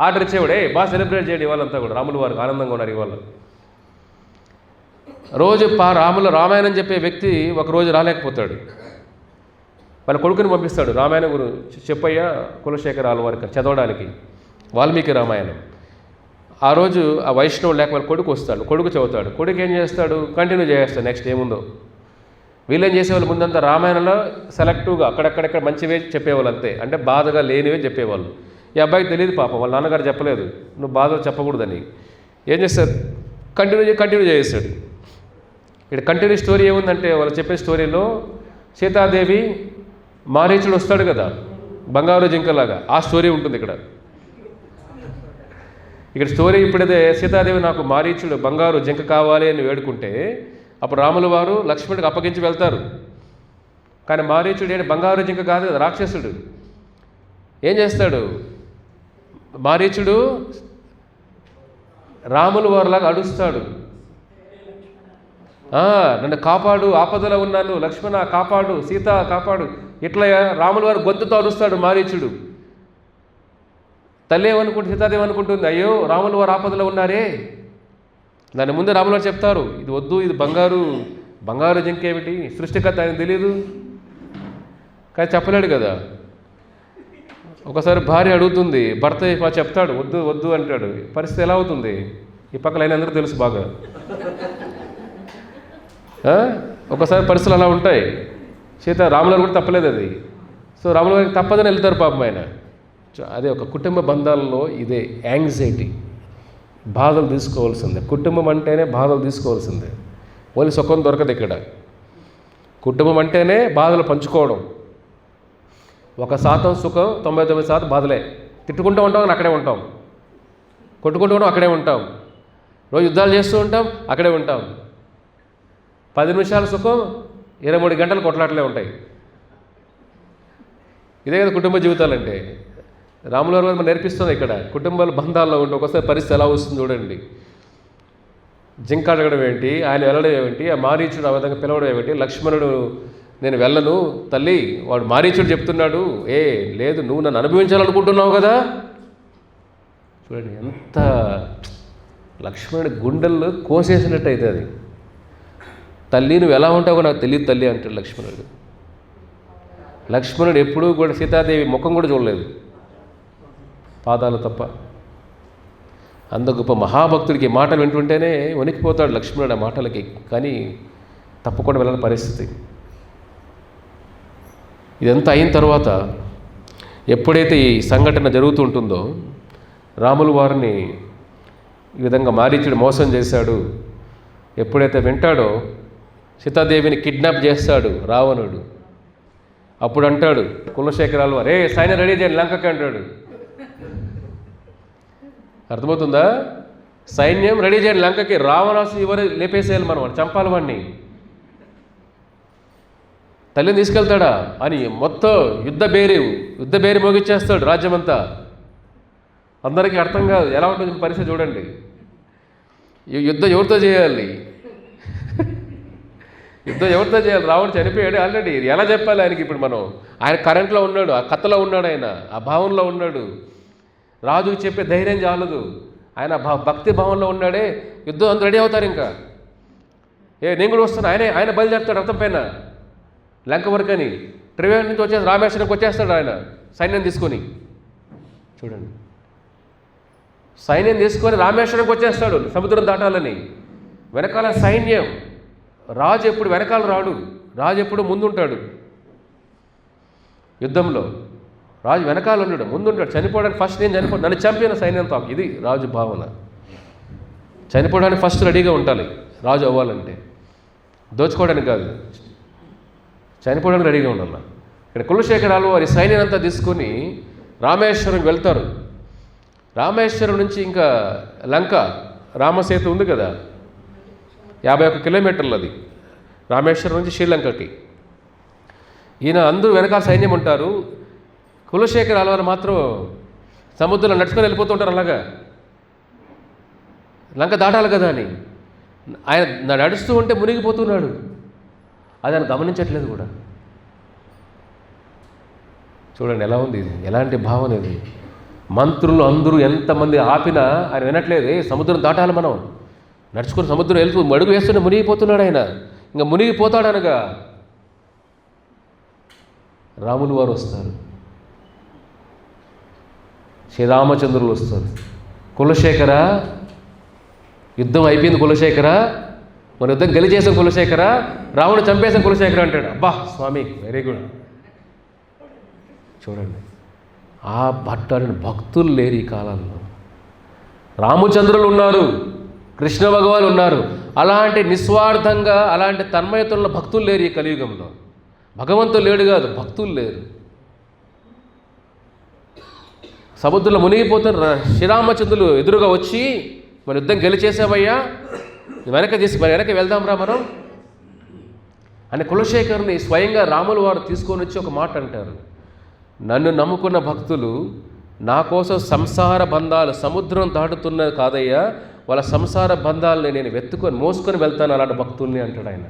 ఆర్డర్ ఇచ్చేవాడే, బాగా సెలబ్రేట్ చేయండి ఇవాళంతా కూడా, రాముల వారికి ఆనందంగా ఉన్నారు ఇవాళ. రోజు రామాయణం చెప్పే వ్యక్తి ఒకరోజు రాలేకపోతాడు, వాళ్ళ కొడుకుని పంపిస్తాడు, రామాయణం గురించి చెప్పయ్యా కులశేఖరాల వారికి చదవడానికి, వాల్మీకి రామాయణం. ఆ రోజు ఆ వైష్ణవుడు లేక వాళ్ళ కొడుకు వస్తాడు, కొడుకు చదువుతాడు. కొడుకు ఏం చేస్తాడు, కంటిన్యూ చేస్తాడు నెక్స్ట్ ఏముందో. వీళ్ళేం చేసేవాళ్ళు, ముందంతా రామాయణంలో సెలెక్టివ్గా అక్కడెక్కడెక్కడ మంచివే చెప్పేవాళ్ళు అంతే, అంటే బాధగా లేనివే చెప్పేవాళ్ళు. ఈ అబ్బాయికి తెలియదు పాపం, వాళ్ళ నాన్నగారు చెప్పలేదు నువ్వు బాధ చెప్పకూడదని. ఏం చేస్తారు, కంటిన్యూ చేస్తాడు. ఇక్కడ కంటిన్యూ స్టోరీ ఏముందంటే, వాళ్ళు చెప్పే స్టోరీలో సీతాదేవి మారీచుడు వస్తాడు కదా బంగారు జింకలాగా, ఆ స్టోరీ ఉంటుంది ఇక్కడ. స్టోరీ ఇప్పుడైతే సీతాదేవి నాకు మారీచుడు బంగారు జింక కావాలి అని వేడుకుంటే, అప్పుడు రాముల వారు లక్ష్మణుడికి అప్పగించి వెళ్తారు. కానీ మారీచుడు ఏంటి, బంగారు జింక కాదు కదా, రాక్షసుడు. ఏం చేస్తాడు, మారీచుడు రాముల వారిలాగా అడుస్తాడు, నన్ను కాపాడు, ఆపదలో ఉన్నాను, లక్ష్మణ కాపాడు, సీత కాపాడు, ఇట్లా రాముల వారు గొంతుతో అరుస్తాడు మారీచుడు. తల్లి ఏమనుకుంటుంది, సీతాదేవి అనుకుంటుంది, అయ్యో రాముల వారు ఆపదలో ఉన్నారే. దాని ముందు రాముల వారు చెప్తారు, ఇది వద్దు, ఇది బంగారు జింకేమిటి, సృష్టికర్త ఆయన తెలియదు, కానీ చెప్పలేడు కదా. ఒకసారి భార్య అడుగుతుంది, భర్త చెప్తాడు వద్దు వద్దు అంటాడు, పరిస్థితి ఎలా అవుతుంది, ఈ పక్కల అయినా అందరూ తెలుసు బాగా. ఒకసారి పరిస్థితులు అలా ఉంటాయి. రాముల వారు కూడా తప్పలేదు అది. సో రాముల వారికి తప్పదని వెళ్తారు పాపం ఆయన. అదే ఒక కుటుంబ బంధాలలో ఇదే యాంగ్జైటీ, బాధలు తీసుకోవాల్సిందే. కుటుంబం అంటేనే బాధలు తీసుకోవాల్సిందే, ఓన్లీ సుఖం దొరకదు ఇక్కడ. కుటుంబం అంటేనే బాధలు పంచుకోవడం. 1% సుఖం, 99% బాధలే. తిట్టుకుంటూ ఉంటాం కానీ అక్కడే ఉంటాం, కొట్టుకుంటూ ఉంటాం అక్కడే ఉంటాం, రోజు యుద్ధాలు చేస్తూ ఉంటాం అక్కడే ఉంటాం. 10 నిమిషాల సుఖం, 23 గంటలు కొట్లాటలే ఉంటాయి. ఇదే కదా కుటుంబ జీవితాలంటే. రాముల వారు మనం నేర్పిస్తుంది ఇక్కడ. కుటుంబాల బంధాల్లో ఉంటే ఒకసారి పరిస్థితి ఎలా వస్తుంది చూడండి. జింక అడగడం ఏంటి, ఆయన వెళ్ళడం ఏమిటి, ఆ మారీచుడు ఆ విధంగా పిలవడం ఏమిటి, లక్ష్మణుడు నేను వెళ్ళను తల్లి, వాడు మారీచుడు చెప్తున్నాడు, లేదు నువ్వు నన్ను అనుభవించాలనుకుంటున్నావు కదా. చూడండి ఎంత లక్ష్మణుడి గుండెల్లో కోసేసినట్టు అయితే అది. తల్లి నువ్వు ఎలా ఉంటావో నాకు తెలియదు తల్లి అంటాడు లక్ష్మణుడు. లక్ష్మణుడు ఎప్పుడూ కూడా సీతాదేవి ముఖం కూడా చూడలేదు, పాదాలు తప్ప. అంత గొప్ప మహాభక్తుడికి మాటలు వింటుంటేనే వణికిపోతాడు లక్ష్మణుడు ఆ మాటలకి. కానీ తప్పకుండా వెళ్ళని పరిస్థితి. ఇదంతా అయిన తర్వాత ఎప్పుడైతే ఈ సంఘటన జరుగుతుంటుందో, రాములు వారిని ఈ విధంగా మారీచుడు మోసం చేశాడు ఎప్పుడైతే వింటాడో, సీతాదేవిని కిడ్నాప్ చేస్తాడు రావణుడు. అప్పుడు అంటాడు కులశేఖరాలు, సైన్యం రెడీ చేయండి లంకకి అంటాడు. అర్థమవుతుందా? సైన్యం రెడీ చేయండి లంకకి, రావణాసు ఎవరు లేపేసేయాలి, మనం చంపాలి వాడిని. తల్లిని తీసుకెళ్తాడా అని మొత్తం యుద్ధ బేరి మోగిచ్చేస్తాడు రాజ్యమంతా. అందరికీ అర్థం కాదు ఎలా ఉంటుంది పరిస్థితి చూడండి. ఈ యుద్ధం ఎవరితో చేయాలి? యుద్ధం ఎవరితో చేయాలి? రావణుడు చనిపోయాడు ఆల్రెడీ. ఎలా చెప్పాలి ఆయనకి? ఇప్పుడు మనం ఆయన కరెంట్లో ఉన్నాడు, ఆ కథలో ఉన్నాడు, ఆయన ఆ భావంలో ఉన్నాడు. రాజుకి చెప్పే ధైర్యం చాలదు, ఆయన భక్తి భావంలో ఉన్నాడే. యుద్ధం అందరూ రెడీ అవుతారు. ఇంకా నేను కూడా వస్తాను, ఆయన బయలుదేరుతాడు రథం పైన లంక వరకు అని. త్రివేణి నుంచి వచ్చేసి రామేశ్వరంకి వచ్చేస్తాడు ఆయన సైన్యం తీసుకొని. చూడండి, సైన్యం తీసుకొని రామేశ్వరంకి వచ్చేస్తాడు సముద్రం దాటాలని. వెనకాల సైన్యం. రాజు ఎప్పుడు వెనకాల రాడు, రాజు ఎప్పుడు ముందుంటాడు యుద్ధంలో. రాజు వెనకాల ఉండడు, ముందుంటాడు. చనిపోవడానికి ఫస్ట్ నేను చనిపోతాను, నన్ను చంపిన సైన్యంతో. ఇది రాజు భావన. చనిపోవడానికి ఫస్ట్ రెడీగా ఉండాలి రాజు అవ్వాలంటే, దోచుకోవడానికి కాదు, చనిపోవడానికి రెడీగా ఉండాలి. ఇక్కడ కులశేఖరాలు వారి సైన్యం అంతా తీసుకొని రామేశ్వరం వెళ్తారు. రామేశ్వరం నుంచి ఇంకా లంక రామసేతు ఉంది కదా, 51 కిలోమీటర్లు అది రామేశ్వరం నుంచి శ్రీలంకకి. ఈయన అందరూ వెనకాల సైన్యం ఉంటారు. కులశేఖరాల వారు మాత్రం సముద్రంలో నడుచుకొని వెళ్ళిపోతుంటారు. అలాగా లంక దాటాలి కదా అని ఆయన నడుస్తూ ఉంటే మునిగిపోతున్నాడు. అది ఆయన గమనించట్లేదు కూడా. చూడండి ఎలా ఉంది ఇది, ఎలాంటి భావన ఇది. మంత్రులు అందరూ ఎంతమంది ఆపినా ఆయన వినట్లేదు. సముద్రం దాటాలి, మనం నడుచుకుని సముద్రం వెళ్తూ అడుగు వేస్తుంటే మునిగిపోతున్నాడు ఆయన. ఇంకా మునిగిపోతాడనగా రాములు వారు వస్తారు, శ్రీరామచంద్రులు వస్తారు. కులశేఖర యుద్ధం అయిపోయింది, కులశేఖర మన యుద్ధం గెలిచేసాం, కులశేఖర రావణుడు చంపేసాం కులశేఖర అంటాడు. అబ్బా స్వామి వెరీ గుడ్. చూడండి, ఆ భక్తులు లేరు ఈ కాలంలో. రామచంద్రులు ఉన్నారు, కృష్ణ భగవాన్ ఉన్నారు. అలాంటి నిస్వార్థంగా అలాంటి తన్మయతుల్లో భక్తులు లేరు ఈ కలియుగంలో. భగవంతుడు లేడు కాదు, భక్తులు లేరు. సముద్రంలో మునిగిపోతున్న శ్రీరామచంద్రులు ఎదురుగా వచ్చి మన యుద్ధం గెలిచేసామయ్యా, వెనక వెళ్దాం రా మనం అని కులశేఖరుని స్వయంగా రాములు వారు తీసుకొని వచ్చి ఒక మాట అంటారు. నన్ను నమ్ముకున్న భక్తులు నా కోసం సంసార బంధాలు సముద్రం దాటుతున్నది కాదయ్యా, వాళ్ళ సంసార బంధాలని నేను మోసుకొని వెళ్తాను అలాంటి భక్తుల్ని అంటాడు ఆయన.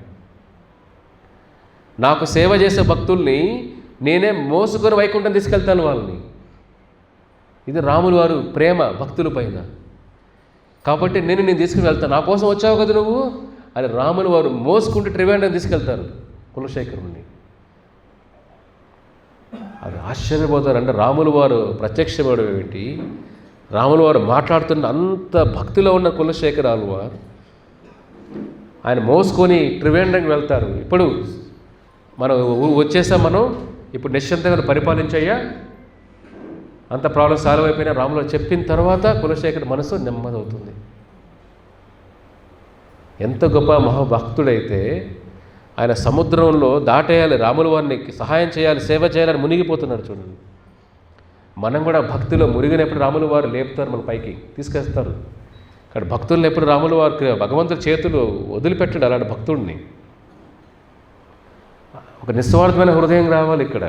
నాకు సేవ చేసే భక్తుల్ని నేనే మోసుకొని వైకుంఠం తీసుకెళ్తాను వాళ్ళని. ఇది రాములు వారు ప్రేమ భక్తుల పైన. కాబట్టి నేను తీసుకుని వెళ్తాను, నా కోసం వచ్చావు కదా నువ్వు అని రాములు వారు మోసుకుంటూ త్రివేంద్రం తీసుకెళ్తారు కులశేఖరుని. అది ఆశ్చర్యపోతారు. అంటే రాములు వారు ప్రత్యక్షమవడం ఏమిటి, రాములు వారు మాట్లాడుతున్న అంత భక్తిలో ఉన్న కులశేఖరాలు వారు ఆయన మోసుకొని త్రివేంద్రంకి వెళ్తారు. ఇప్పుడు మనం వచ్చేసాం, మనం ఇప్పుడు నిశ్చింతగా పరిపాలించయ్యా, అంత ప్రాబ్లం సాల్వ్ అయిపోయినా రాములు చెప్పిన తర్వాత కులశేఖర్ మనసు నెమ్మదవుతుంది. ఎంత గొప్ప మహాభక్తుడైతే ఆయన సముద్రంలో దాటేయాలి, రాముల వారిని సహాయం చేయాలి, సేవ చేయాలని మునిగిపోతున్నాడు. చూడండి, మనం కూడా భక్తిలో మునిగినప్పుడు రాముల వారు లేపుతారు, మన పైకి తీసుకొస్తారు. ఇక్కడ భక్తులను ఎప్పుడు రాముల వారికి భగవంతుడి చేతులు వదిలిపెట్టాడు అలాంటి భక్తుడిని. ఒక నిస్వార్థమైన హృదయం రావాలి ఇక్కడ.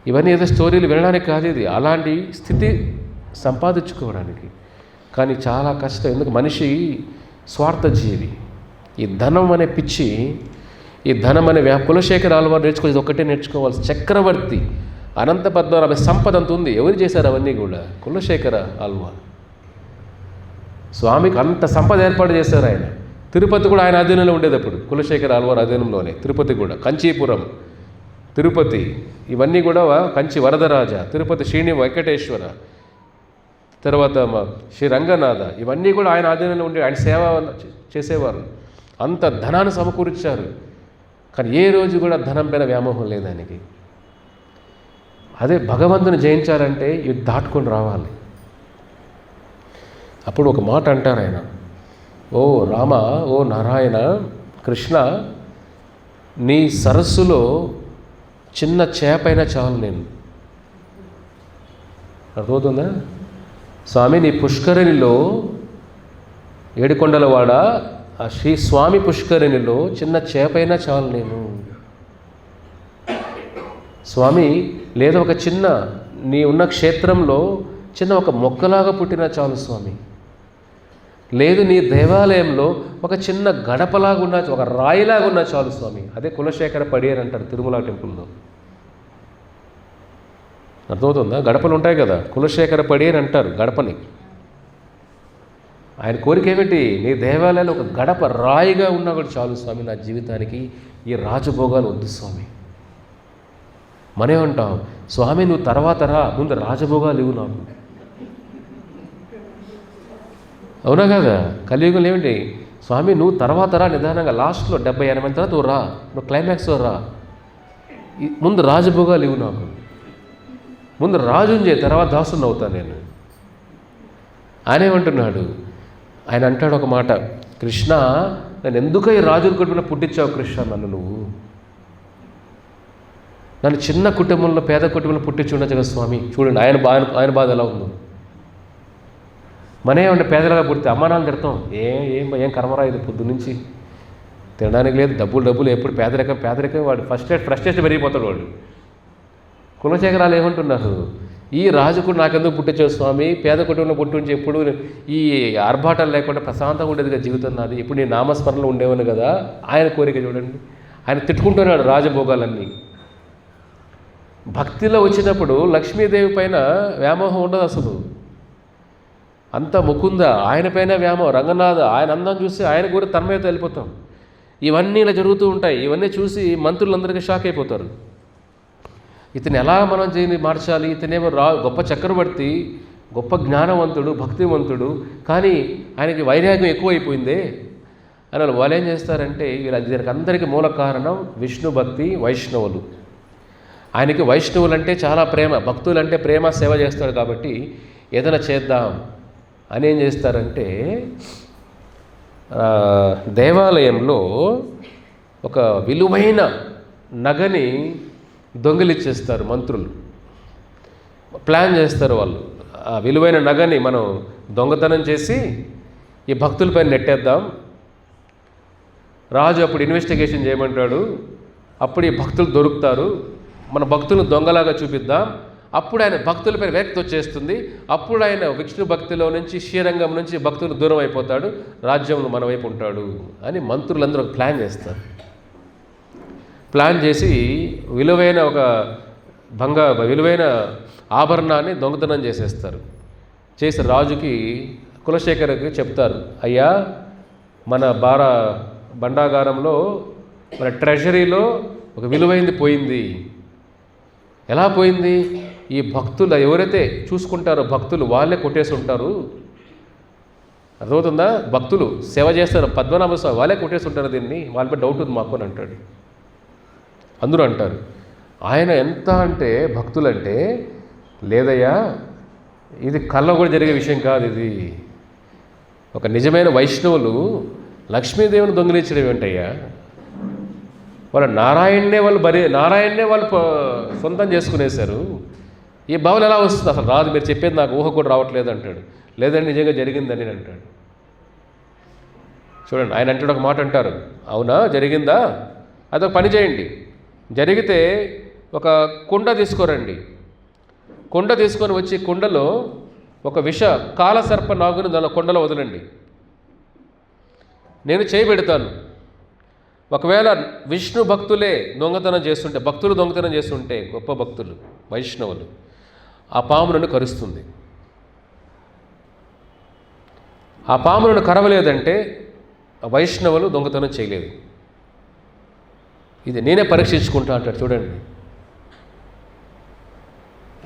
ఇవన్నీ ఏదో స్టోరీలు వినడానికి కాదు, ఇది అలాంటి స్థితి సంపాదించుకోవడానికి. కానీ చాలా కష్టం. ఎందుకు? మనిషి స్వార్థజీవి. ఈ ధనం అనే పిచ్చి, ఈ ధనం అనే కులశేఖర ఆళ్వారు నేర్చుకోవాలి, ఒక్కటే నేర్చుకోవాల్సి. చక్రవర్తి అనంత పద్మనాభ సంపద అంత ఉంది. ఎవరు చేశారు అవన్నీ కూడా? కులశేఖర ఆళ్వారు. స్వామికి అంత సంపద ఏర్పాటు చేశారు ఆయన. తిరుపతి కూడా ఆయన అధీనంలో ఉండేది అప్పుడు, కులశేఖర ఆళ్వారు అధీనంలోనే. తిరుపతి కూడా, కంచీపురం, తిరుపతి, ఇవన్నీ కూడా కంచి వరదరాజ, తిరుపతి శ్రీని వెంకటేశ్వర, తర్వాత శ్రీ రంగనాథ, ఇవన్నీ కూడా ఆయన ఆధీనంలో ఉండే. ఆయన సేవ చేసేవారు. అంత ధనాన్ని సమకూర్చారు. కానీ ఏ రోజు కూడా ధనం పైన వ్యామోహం లేదు ఆయనకి. అదే భగవంతుని జయించాలంటే ఇది దాటుకొని రావాలి. అప్పుడు ఒక మాట అంటారు ఆయన, ఓ రామ, ఓ నారాయణ, కృష్ణ, నీ సరస్సులో చిన్న చేపైనా చాలు నేను. అర్థమవుతుందా? స్వామి, నీ పుష్కరిణిలో, ఏడుకొండలవాడ ఆ శ్రీ స్వామి పుష్కరిణిలో చిన్న చేపైనా చాలు నేను. స్వామి, లేదా ఒక చిన్న నీ ఉన్న క్షేత్రంలో చిన్న ఒక మొక్కలాగా పుట్టినా చాలు స్వామి. లేదు నీ దేవాలయంలో ఒక చిన్న గడపలాగా ఉన్నా, ఒక రాయిలాగా ఉన్నా చాలు స్వామి. అదే కులశేఖర పడియర్ అంటారు తిరుమల టెంపుల్లో. అర్థమవుతుందా? గడపలు ఉంటాయి కదా, కులశేఖర పడియర్ అంటారు గడపని. ఆయన కోరిక ఏమిటి? నీ దేవాలయంలో ఒక గడప రాయిగా ఉన్నా కూడా చాలు స్వామి నా జీవితానికి, ఈ రాజభోగాలు వద్దు స్వామి. మనేమంటాం, స్వామి నువ్వు తర్వాత రా, ముందు రాజభోగాలు ఇవ్వు నాకు. అవునా కదా? కలియుగంలో ఏమిటి? స్వామి నువ్వు తర్వాత రా, నిదానంగా లాస్ట్లో 70-80 తర్వాత నువ్వు రా, నువ్వు క్లైమాక్స్లో రా, ముందు రాజభోగాలు ఇవ్వు నాకు, ముందు రాజుని చేయి, తర్వాత దాసుని అవుతాను నేను. ఆయన ఏమంటున్నాడు? ఆయన అంటాడు ఒక మాట, కృష్ణ నన్ను ఎందుకో ఈ రాజుల కుటుంబంలో పుట్టించావు కృష్ణ, నువ్వు నన్ను చిన్న కుటుంబంలో, పేద కుటుంబంలో పుట్టించి ఉండొచ్చు కదా స్వామి. చూడండి ఆయన బాధ ఎలా ఉందో. మనేమంటే పేదలుగా పుడితే అమ్మా నాన్న తిడతాం, ఏం కర్మరా ఇది, పొద్దు నుంచి తినడానికి లేదు, డబ్బులు ఎప్పుడు పేదరికం వాడు ఫ్రస్ట్రేషన్ పెరిగిపోతాడు వాడు. కులశేఖరాలు ఏమంటున్నారు? ఈ రాజు కూడా నాకెందుకు పుట్టించావు స్వామి, పేద కుటుంబంలో పుట్టించి ఎప్పుడు ఈ ఆర్భాటాలు లేకుండా ప్రశాంతంగా ఉండేది కదా జీవితం నాది, ఇప్పుడు నీ నామస్మరణలో ఉండేవాను కదా. ఆయన కోరిక చూడండి, ఆయన తిట్టుకుంటున్నాడు రాజభోగాలన్నీ. భక్తిలో వచ్చినప్పుడు లక్ష్మీదేవి పైన వ్యామోహం ఉండదు అసలు. అంత ముకుంద ఆయన పైన వ్యామోహం, రంగనాథ ఆయన అందం చూసి ఆయన కూడా తన్మయత వెళ్ళిపోతాం. ఇవన్నీ ఇలా జరుగుతూ ఉంటాయి. ఇవన్నీ చూసి మంత్రులందరికీ షాక్ అయిపోతారు. ఇతను ఎలా మనం మార్చాలి, ఇతనేమో గొప్ప చక్రవర్తి, గొప్ప జ్ఞానవంతుడు, భక్తివంతుడు, కానీ ఆయనకి వైరాగ్యం ఎక్కువైపోయిందే అని వాళ్ళు ఏం చేస్తారంటే, దీనికి అందరికీ మూల కారణం విష్ణు భక్తి, వైష్ణవులు. ఆయనకి వైష్ణవులు అంటే చాలా ప్రేమ, భక్తులు అంటే ప్రేమ, సేవ చేస్తాడు కాబట్టి ఏదైనా చేద్దాం అని ఏం చేస్తారంటే, దేవాలయంలో ఒక విలువైన నగని దొంగిలిచ్చేస్తారు మంత్రులు. ప్లాన్ చేస్తారు వాళ్ళు, ఆ విలువైన నగని మనం దొంగతనం చేసి ఈ భక్తులపైన నెట్టేద్దాం. రాజు అప్పుడు ఇన్వెస్టిగేషన్ చేయమంటాడు. అప్పుడు ఈ భక్తులు దొరుకుతారు, మన భక్తులను దొంగలాగా చూపిద్దాం. అప్పుడు ఆయన భక్తులపై వ్యక్తి వచ్చేస్తుంది. అప్పుడు ఆయన విష్ణు భక్తిలో నుంచి, శ్రీరంగం నుంచి భక్తులు దూరం అయిపోతాడు, రాజ్యంలో మన వైపు ఉంటాడు అని మంత్రులందరూ ప్లాన్ చేస్తారు. ప్లాన్ చేసి విలువైన విలువైన ఆభరణాన్ని దొంగతనం చేసేస్తారు. చేసి రాజుకి, కులశేఖర్కి చెప్తారు, అయ్యా మన బండాగారంలో, మన ట్రెజరీలో ఒక విలువైంది పోయింది. ఎలా పోయింది? ఈ భక్తులు ఎవరైతే చూసుకుంటారో భక్తులు వాళ్ళే కొట్టేసి ఉంటారు. అర్థమవుతుందా? భక్తులు సేవ చేస్తారు, పద్మనాభ స్వామి వాళ్ళే కొట్టేసి ఉంటారు దీన్ని, వాళ్ళపై డౌట్ ఉంది మాకు అని అంటాడు. అందరూ అంటారు. ఆయన ఎంత అంటే భక్తులంటే, లేదయ్యా ఇది కళ్ళ కూడా జరిగే విషయం కాదు, ఇది ఒక నిజమైన వైష్ణవులు లక్ష్మీదేవిని దొంగిలించడం ఏంటయ్యా, నారాయణనే వాళ్ళు సొంతం చేసుకునేశారు. ఈ భావన ఎలా వస్తుంది? అసలు రాదు, మీరు చెప్పేది నాకు ఊహ కూడా రావట్లేదు అంటాడు. లేదండి నిజంగా జరిగిందని అంటాడు. చూడండి, ఆయన అంటాడు, ఒక మాట అంటారు, అవునా జరిగిందా? అదొక పని చేయండి, జరిగితే ఒక కుండ తీసుకోరండి. కుండ తీసుకొని వచ్చి కుండలో ఒక కాలసర్ప నాగును దాని కుండలో వదలండి. నేను చేయబెడతాను. ఒకవేళ విష్ణు భక్తులే దొంగతనం చేస్తుంటే, భక్తులు దొంగతనం చేస్తుంటే, గొప్ప భక్తులు వైష్ణవులు, ఆ పాము నన్ను కరుస్తుంది. ఆ పాము నన్ను కరవలేదంటే ఆ వైష్ణవులు దొంగతనం చేయలేదు. ఇది నేనే పరీక్షించుకుంటా అంటాడు. చూడండి,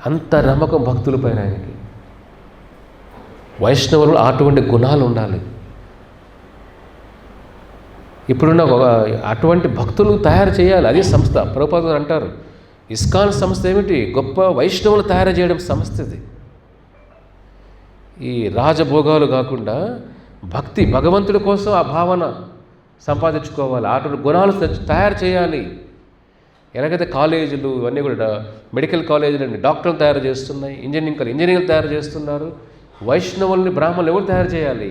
అంత నమ్మకం భక్తుల పైన ఆయనకి. వైష్ణవులు అటువంటి గుణాలు ఉండాలి. ఇప్పుడున్న అటువంటి భక్తులు తయారు చేయాలి. అది సంస్థ. ప్రభుపాదులు అంటారు, ఇస్కాన్ సంస్థ ఏమిటి? గొప్ప వైష్ణవులు తయారు చేయడం సంస్థ ఇది. ఈ రాజభోగాలు కాకుండా భక్తి, భగవంతుడి కోసం ఆ భావన సంపాదించుకోవాలి. అటువంటి గుణాలు తయారు చేయాలి. ఎలాగైతే కాలేజీలు ఇవన్నీ కూడా మెడికల్ కాలేజీలు డాక్టర్లు తయారు చేస్తున్నాయి, ఇంజనీరింగ్లు తయారు చేస్తున్నారు. వైష్ణవుల్ని బ్రాహ్మణులు ఎవరు తయారు చేయాలి?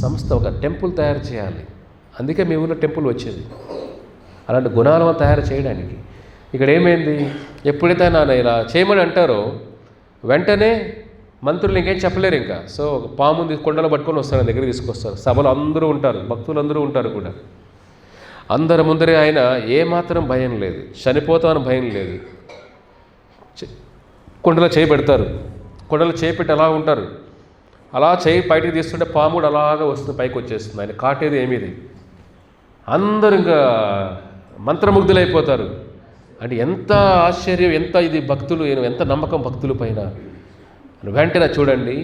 సంస్థ, ఒక టెంపుల్ తయారు చేయాలి. అందుకే మీ ఊళ్ళో టెంపుల్ వచ్చేది, అలాంటి గుణాలను తయారు చేయడానికి. ఇక్కడ ఏమైంది? ఎప్పుడైతే నాన్న ఇలా చేయమని అంటారో వెంటనే మంత్రులు ఇంకేం చెప్పలేరు ఇంకా. సో ఒక పాముని కొండలో పట్టుకొని వస్తారు, దగ్గర తీసుకొస్తారు. సభలో అందరూ ఉంటారు, భక్తులు అందరూ ఉంటారు కూడా. అందరి ముందరే ఆయన ఏమాత్రం భయం లేదు, చనిపోతామని భయం లేదు. కొండలో చేయి పెడతారు. కొండలో చేయి పెట్టి అలా ఉంటారు. అలా చేయి బయటికి తీస్తుంటే పాము కూడా అలాగా వస్తుంది, పైకి వచ్చేస్తుంది. ఆయన కాటేది ఏమీది. అందరూ ఇంకా మంత్రముగ్ధులైపోతారు. అంటే ఎంత ఆశ్చర్యం, ఎంత ఇది భక్తులు, ఎంత నమ్మకం భక్తుల పైన. వెంటనే చూడండి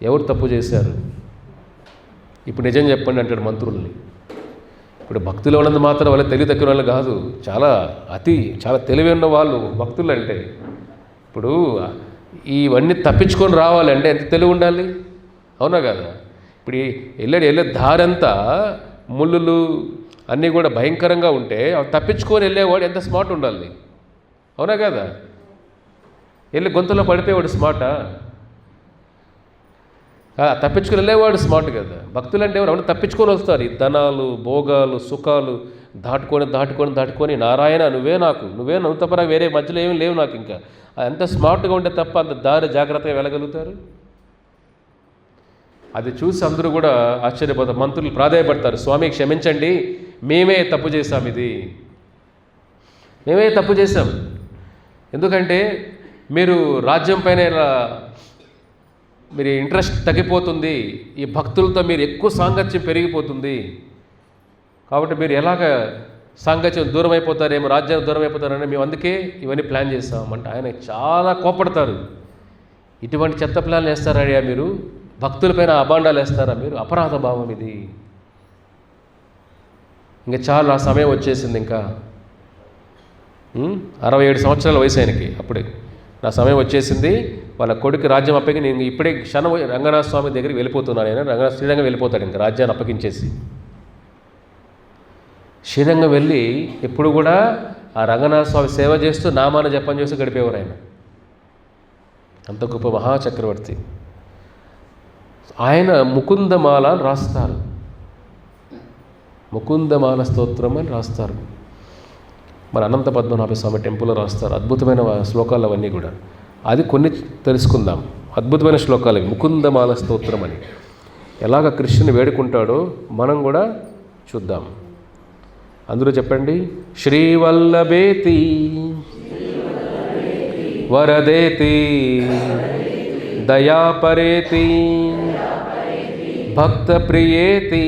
ఎవరు తప్పు చేశారు. ఇప్పుడు నిజం చెప్పండి అంటాడు మంత్రుల్ని. ఇప్పుడు భక్తులు ఉన్నది మాత్రం వాళ్ళ తెలివి తక్కువ వాళ్ళు కాదు, చాలా తెలివి ఉన్న వాళ్ళు భక్తులు. అంటే ఇప్పుడు ఇవన్నీ తప్పించుకొని రావాలంటే ఎంత తెలివి ఉండాలి, అవునా కదా? ఇప్పుడు వెళ్ళే దారంతా ముళ్ళులు అన్నీ కూడా భయంకరంగా ఉంటే తప్పించుకొని వెళ్ళేవాడు ఎంత స్మార్ట్ ఉండాలి, అవునా కదా? వెళ్ళి గొంతులో పడిపోయేవాడు స్మార్టా? తప్పించుకొని వెళ్ళేవాడు స్మార్ట్ కదా. భక్తులు అంటే ఎవరు తప్పించుకొని వస్తారు. ఈ ధనాలు, భోగాలు, సుఖాలు దాటుకొని నారాయణ నువ్వే నువ్వు తప్ప నాకు వేరే మధ్యలో ఏమీ లేవు నాకు. ఇంకా ఎంత స్మార్ట్గా ఉంటే తప్ప అంత దారి జాగ్రత్తగా వెళ్ళగలుగుతారు. అది చూసి అందరూ కూడా ఆశ్చర్యపోతారు. మంత్రులు ప్రాధాయపడతారు, స్వామి క్షమించండి, మేమే తప్పు చేశాం. ఎందుకంటే మీరు రాజ్యం పైన మీరు ఇంట్రెస్ట్ తగ్గిపోతుంది, ఈ భక్తులతో మీరు ఎక్కువ సాంగత్యం పెరిగిపోతుంది. కాబట్టి మీరు ఎలాగ సాంగత్యం దూరం అయిపోతారేమో, రాజ్యానికి దూరం అయిపోతారని మేము అందుకే ఇవన్నీ ప్లాన్ చేస్తామంటే ఆయన చాలా కోపడతారు. ఇటువంటి చెత్త ప్లాన్లు వేస్తారయ్యా మీరు, భక్తులపైన అభాండాలు వేస్తారా మీరు? అపరాధ భావం ఇది. ఇంకా చాలా ఆ సమయం వచ్చేసింది. ఇంకా 67 సంవత్సరాల వయసు ఆయనకి. అప్పుడే నా సమయం వచ్చేసింది, వాళ్ళ కొడుకు రాజ్యం అప్పగి నేను ఇప్పుడే క్షణం రంగనాథ స్వామి దగ్గరికి వెళ్ళిపోతున్నాను. ఆయన శ్రీరంగం వెళ్ళిపోతాడు ఇంకా రాజ్యాన్ని అప్పగించేసి. శ్రీరంగం వెళ్ళి ఎప్పుడు కూడా ఆ రంగనాథ స్వామి సేవ చేస్తూ నామాన జపం చేస్తూ గడిపేవారు ఆయన. అంత గొప్ప మహాచక్రవర్తి. ఆయన ముకుందమాల అని రాస్తారు, ముకుందమాల స్తోత్రం అని రాస్తారు. మన అనంత పద్మనాభ స్వామి టెంపుల్లో రాస్తారు. అద్భుతమైన శ్లోకాలు అవన్నీ కూడా. అది కొన్ని తెలుసుకుందాం. అద్భుతమైన శ్లోకాలు అవి, ముకుందమాల స్తోత్రం అని. ఎలాగ కృష్ణుని వేడుకుంటాడో మనం కూడా చూద్దాం. అందరూ చెప్పండి. శ్రీవల్లభేతి వరదేతి దయాపరేతి భక్త ప్రియేతి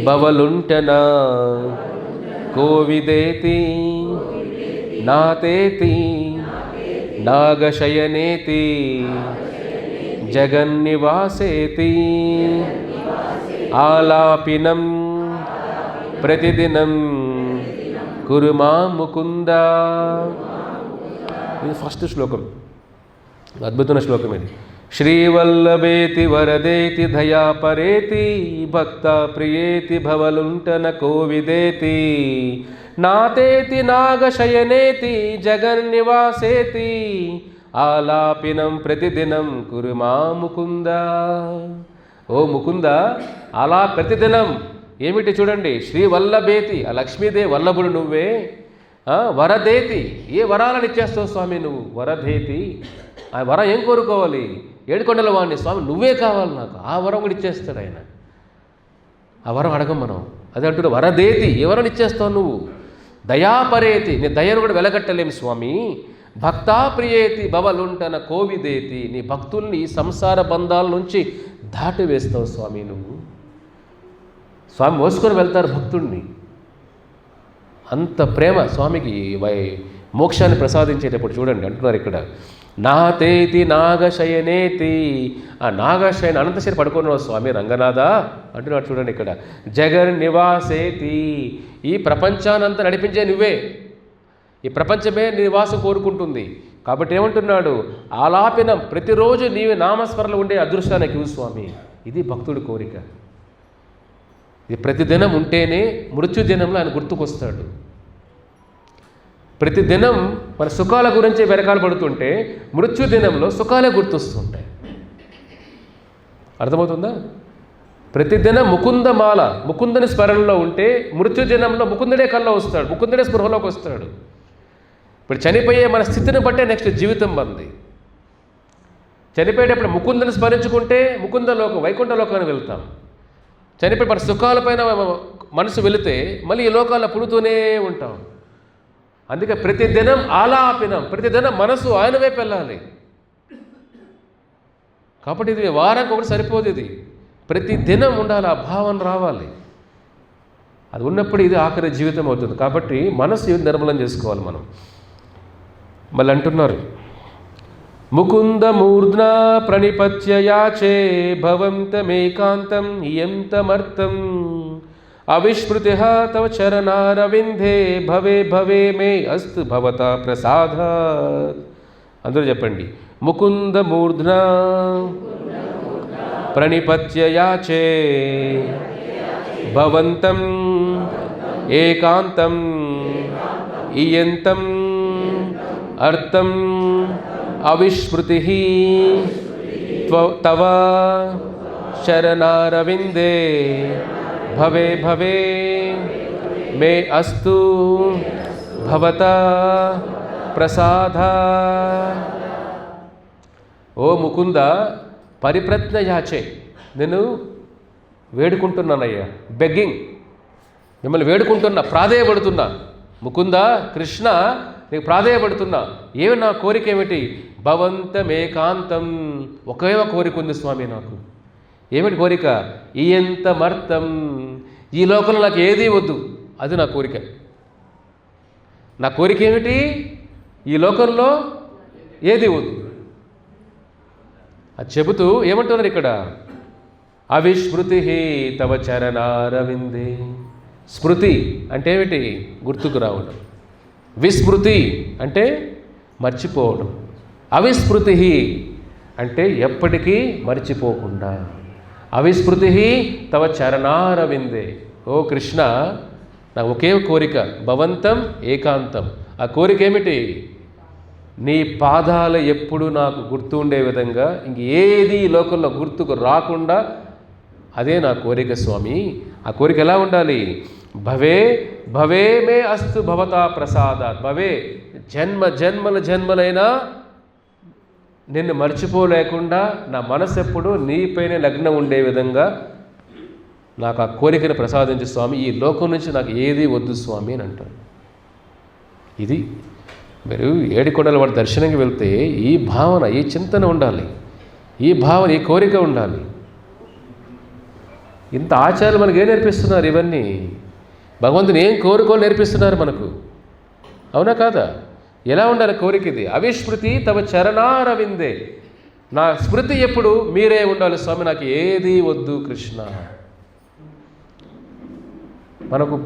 భవలుంటనా కోవిదేతి నాతేతి నాగశయనేతి జగన్నివాసేతి ఆలాపినం ప్రతిదినం కురు మాం ముకుంద. ఇది ఫస్ట్ శ్లోకం, అద్భుతమైన శ్లోకం ఇది. శ్రీవల్లభేతి వరదేతి దయాపరేతి భక్త ప్రియేతి భవలుంటన కోవిదేతి నాతేతి నాగశయనేతి జగన్నివాసేతి ఆలాపినం ప్రతిదినం కురు మా ముకుంద. ఓ ముకుంద, అలా ప్రతిదినం ఏమిటి చూడండి. శ్రీవల్లభేతి, ఆ లక్ష్మీదేవి వల్లభుడు నువ్వే. వరదేతి, ఏ వరాలను ఇచ్చేస్తావు స్వామి నువ్వు? వరదేతి, ఆ వరం ఏం కోరుకోవాలి? ఏడుకొండల వాడిని స్వామి నువ్వే కావాలి నాకు, ఆ వరం కూడా ఇచ్చేస్తాడు ఆయన. ఆ వరం అడగం మనం. అదే అంటున్నా, వరదేతి, ఏ వరం ఇచ్చేస్తావు నువ్వు? దయాపరేతి, నీ దయను కూడా వెలగట్టలేము స్వామి. భక్తాప్రియేతి భవలుంటన కోవిదేతి, నీ భక్తుల్ని సంసార బంధాల నుంచి దాటి వేస్తావు స్వామి నువ్వు. స్వామి మోసుకొని వెళ్తారు భక్తుడిని. అంత ప్రేమ స్వామికి మోక్షాన్ని ప్రసాదించేటప్పుడు చూడండి అంటున్నారు ఇక్కడ, నాతేతి నాగశయనేతి, ఆ నాగశయన అనంతశయన పడుకున్నావు స్వామి రంగనాథ అంటున్నాడు చూడండి ఇక్కడ. జగన్ నివాసేతి, ఈ ప్రపంచానంతా నడిపించే నువ్వే, ఈ ప్రపంచమే నివాసం కోరుకుంటుంది కాబట్టి ఏమంటున్నాడు, ఆలాపినం, ప్రతిరోజు నీవే నామస్మరణలో ఉండే అదృష్టానికి ఇవ్వు స్వామి. ఇది భక్తుడి కోరిక. ఇది ప్రతిదినం ఉంటేనే మృత్యుదినంలో ఆయన గుర్తుకొస్తాడు. ప్రతిదినం మన సుఖాల గురించి వెనకాల పడుతుంటే మృత్యుదినంలో సుఖాలే గుర్తొస్తుంటాయి. అర్థమవుతుందా? ప్రతిదినం ముకుందమాల, ముకుందని స్మరణలో ఉంటే మృత్యుదినంలో ముకుందుడే కల్లో వస్తాడు, ముకుందుడే స్పృహలోకి వస్తాడు. ఇప్పుడు చనిపోయే మన స్థితిని బట్టే నెక్స్ట్ జీవితం మంది. చనిపోయేటప్పుడు ముకుందని స్మరించుకుంటే ముకుందలోకం, వైకుంఠలోకాన్ని వెళ్తాం. చనిపోయి మన సుఖాలపైన మనసు వెళితే మళ్ళీ ఈ లోకాల్లో పుడుతూనే ఉంటాం. అందుకే ప్రతిదినం ఆలాపినం, ప్రతిదినం మనసు ఆయన వైపు వెళ్ళాలి. కాబట్టి ఇది వారానికి ఒకటి సరిపోదు, ఇది ప్రతిదినం ఉండాలి, ఆ భావన రావాలి. అది ఉన్నప్పుడు ఇది ఆఖరి జీవితం అవుతుంది. కాబట్టి మనసు నిర్మలం చేసుకోవాలి మనం. మళ్ళీ అంటున్నారు, ముకుంద మూర్ధ్నా ప్రణిపత్య యాచే భవంతమేకాంతం ఇయంతమర్థం అవిస్మృతి తవ చరణారవిందే భవే భవే మే అస్తు భవతా ప్రసాద. అందరూ చెప్పండి, ముకుంద మూర్ధ్నా ప్రణిపత్య యాచే భవంతం ఏకాంతం ఇయంతం అర్థం అవిస్మృతి తవ శరణారవిందే భవే భవే మే అస్తు భవతా ప్రసాద. ఓ ముకుంద, పరిప్రజ్ఞ యాచే, నేను వేడుకుంటున్నానయ్యా, బెగ్గింగ్, మిమ్మల్ని వేడుకుంటున్నా, ప్రాధేయపడుతున్నా. ముకుంద, కృష్ణ, నీకు ప్రాధేయపడుతున్నా. ఏమి నా కోరిక ఏమిటి? భవంతమేకాంతం, ఒకే ఒక కోరిక ఉంది స్వామి నాకు. ఏమిటి కోరిక? ఇయంతమర్థం, ఈ లోకంలో నాకు ఏదీ వద్దు, అది నా కోరిక. నా కోరిక ఏమిటి? ఈ లోకంలో ఏది వద్దు. అది చెబుతూ ఏమంటున్నారు ఇక్కడ, అవిస్మృతి తవ చరణారవిందే. స్మృతి అంటే ఏమిటి? గుర్తుకు రావడం. విస్మృతి అంటే మర్చిపోవడం. అవిస్మృతి అంటే ఎప్పటికీ మర్చిపోకుండా. అవిస్మృతి తవ చరణారవిందే. ఓ కృష్ణ, నాకు ఒకే కోరిక, భవంతం ఏకాంతం. ఆ కోరిక ఏమిటి? నీ పాదాలు ఎప్పుడు నాకు గుర్తు ఉండే విధంగా ఇంక ఏది లోకంలో గుర్తుకు రాకుండా, అదే నా కోరిక స్వామి. ఆ కోరిక ఎలా ఉండాలి? భవే భవే మే అస్తు భవతా ప్రసాదాత్. భవే, జన్మలైనా నిన్ను మర్చిపోలేకుండా నా మనసు ఎప్పుడు నీపైనే లగ్నం ఉండే విధంగా నాకు ఆ కోరికను ప్రసాదించు స్వామి. ఈ లోకం నుంచి నాకు ఏది వద్దు స్వామి అని అంటారు. ఇది మీరు ఏడుకొండల వాడి దర్శనంకి వెళ్తే ఈ భావన, ఈ చింతన ఉండాలి, ఈ భావన, ఈ కోరిక ఉండాలి. ఇంత ఆచారాలు మనకు ఏం నేర్పిస్తున్నారు? ఇవన్నీ భగవంతుని ఏం కోరుకోని నేర్పిస్తున్నారు మనకు, అవునా కాదా? ఎలా ఉండాలి కోరిక? ఇది అవిస్మృతి తవ చరణారవిందే. నా స్మృతి ఎప్పుడు మీరే ఉండాలి స్వామి, నాకు ఏది వద్దు కృష్ణ. మనకు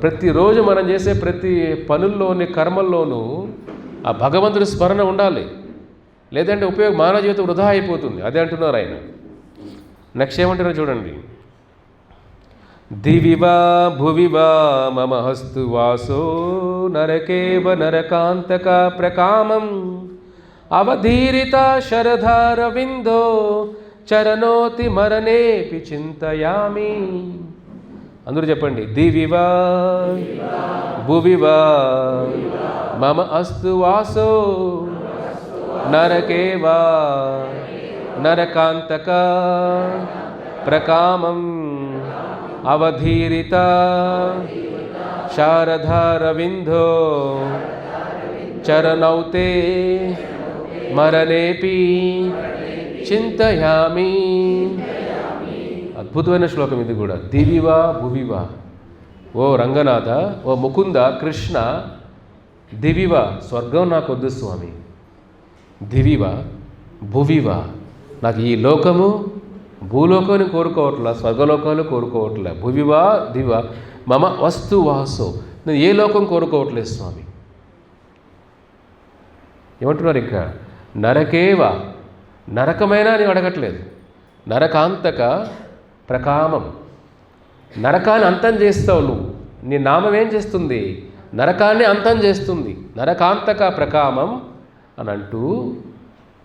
ప్రతిరోజు మనం చేసే ప్రతి పనుల్లోని కర్మల్లోనూ ఆ భగవంతుడి స్మరణ ఉండాలి. లేదంటే మానవ జీవితం వృధా అయిపోతుంది. అదే అంటున్నారు ఆయన. నెక్స్ట్ ఏమంటున్నారు చూడండి, దివివా భువివా మమ హస్తు వాసో నరకేవ నరకాంతక ప్రకామం అవధీరిత శరధారవిందో చరణోతి మరణేపి చింతయామి. అందరూ చెప్పండి. దివివా భువివా మమ అస్తు వాసో నరకేవా నరకాంతక ప్రకామం అవధీరిత శారదారవిందో చరణౌతే మరణేపి చింతయామి. అద్భుతమైన శ్లోకం ఇది కూడా. దివివా భువివా, ఓ రంగనాథ, ఓ ముకుంద, కృష్ణ, దివివా స్వర్గం నాకొద్దు స్వామి, దివివా భువివా నాకు ఈ లోకము భూలోకాన్ని కోరుకోవట్లా, స్వర్గలోకాలు కోరుకోవట్లే. భువివా దివా మమ వస్తు వాసో, నేను ఏ లోకం కోరుకోవట్లేదు స్వామి. ఏమంటున్నారు ఇంకా? నరకేవా, నరకమైనా నేను అడగట్లేదు. నరకాంతక ప్రకామం, నరకాన్ని అంతం చేస్తావు నువ్వు. నీ నామం ఏం చేస్తుంది? నరకాన్ని అంతం చేస్తుంది. నరకాంతక ప్రకామం అని అంటూ,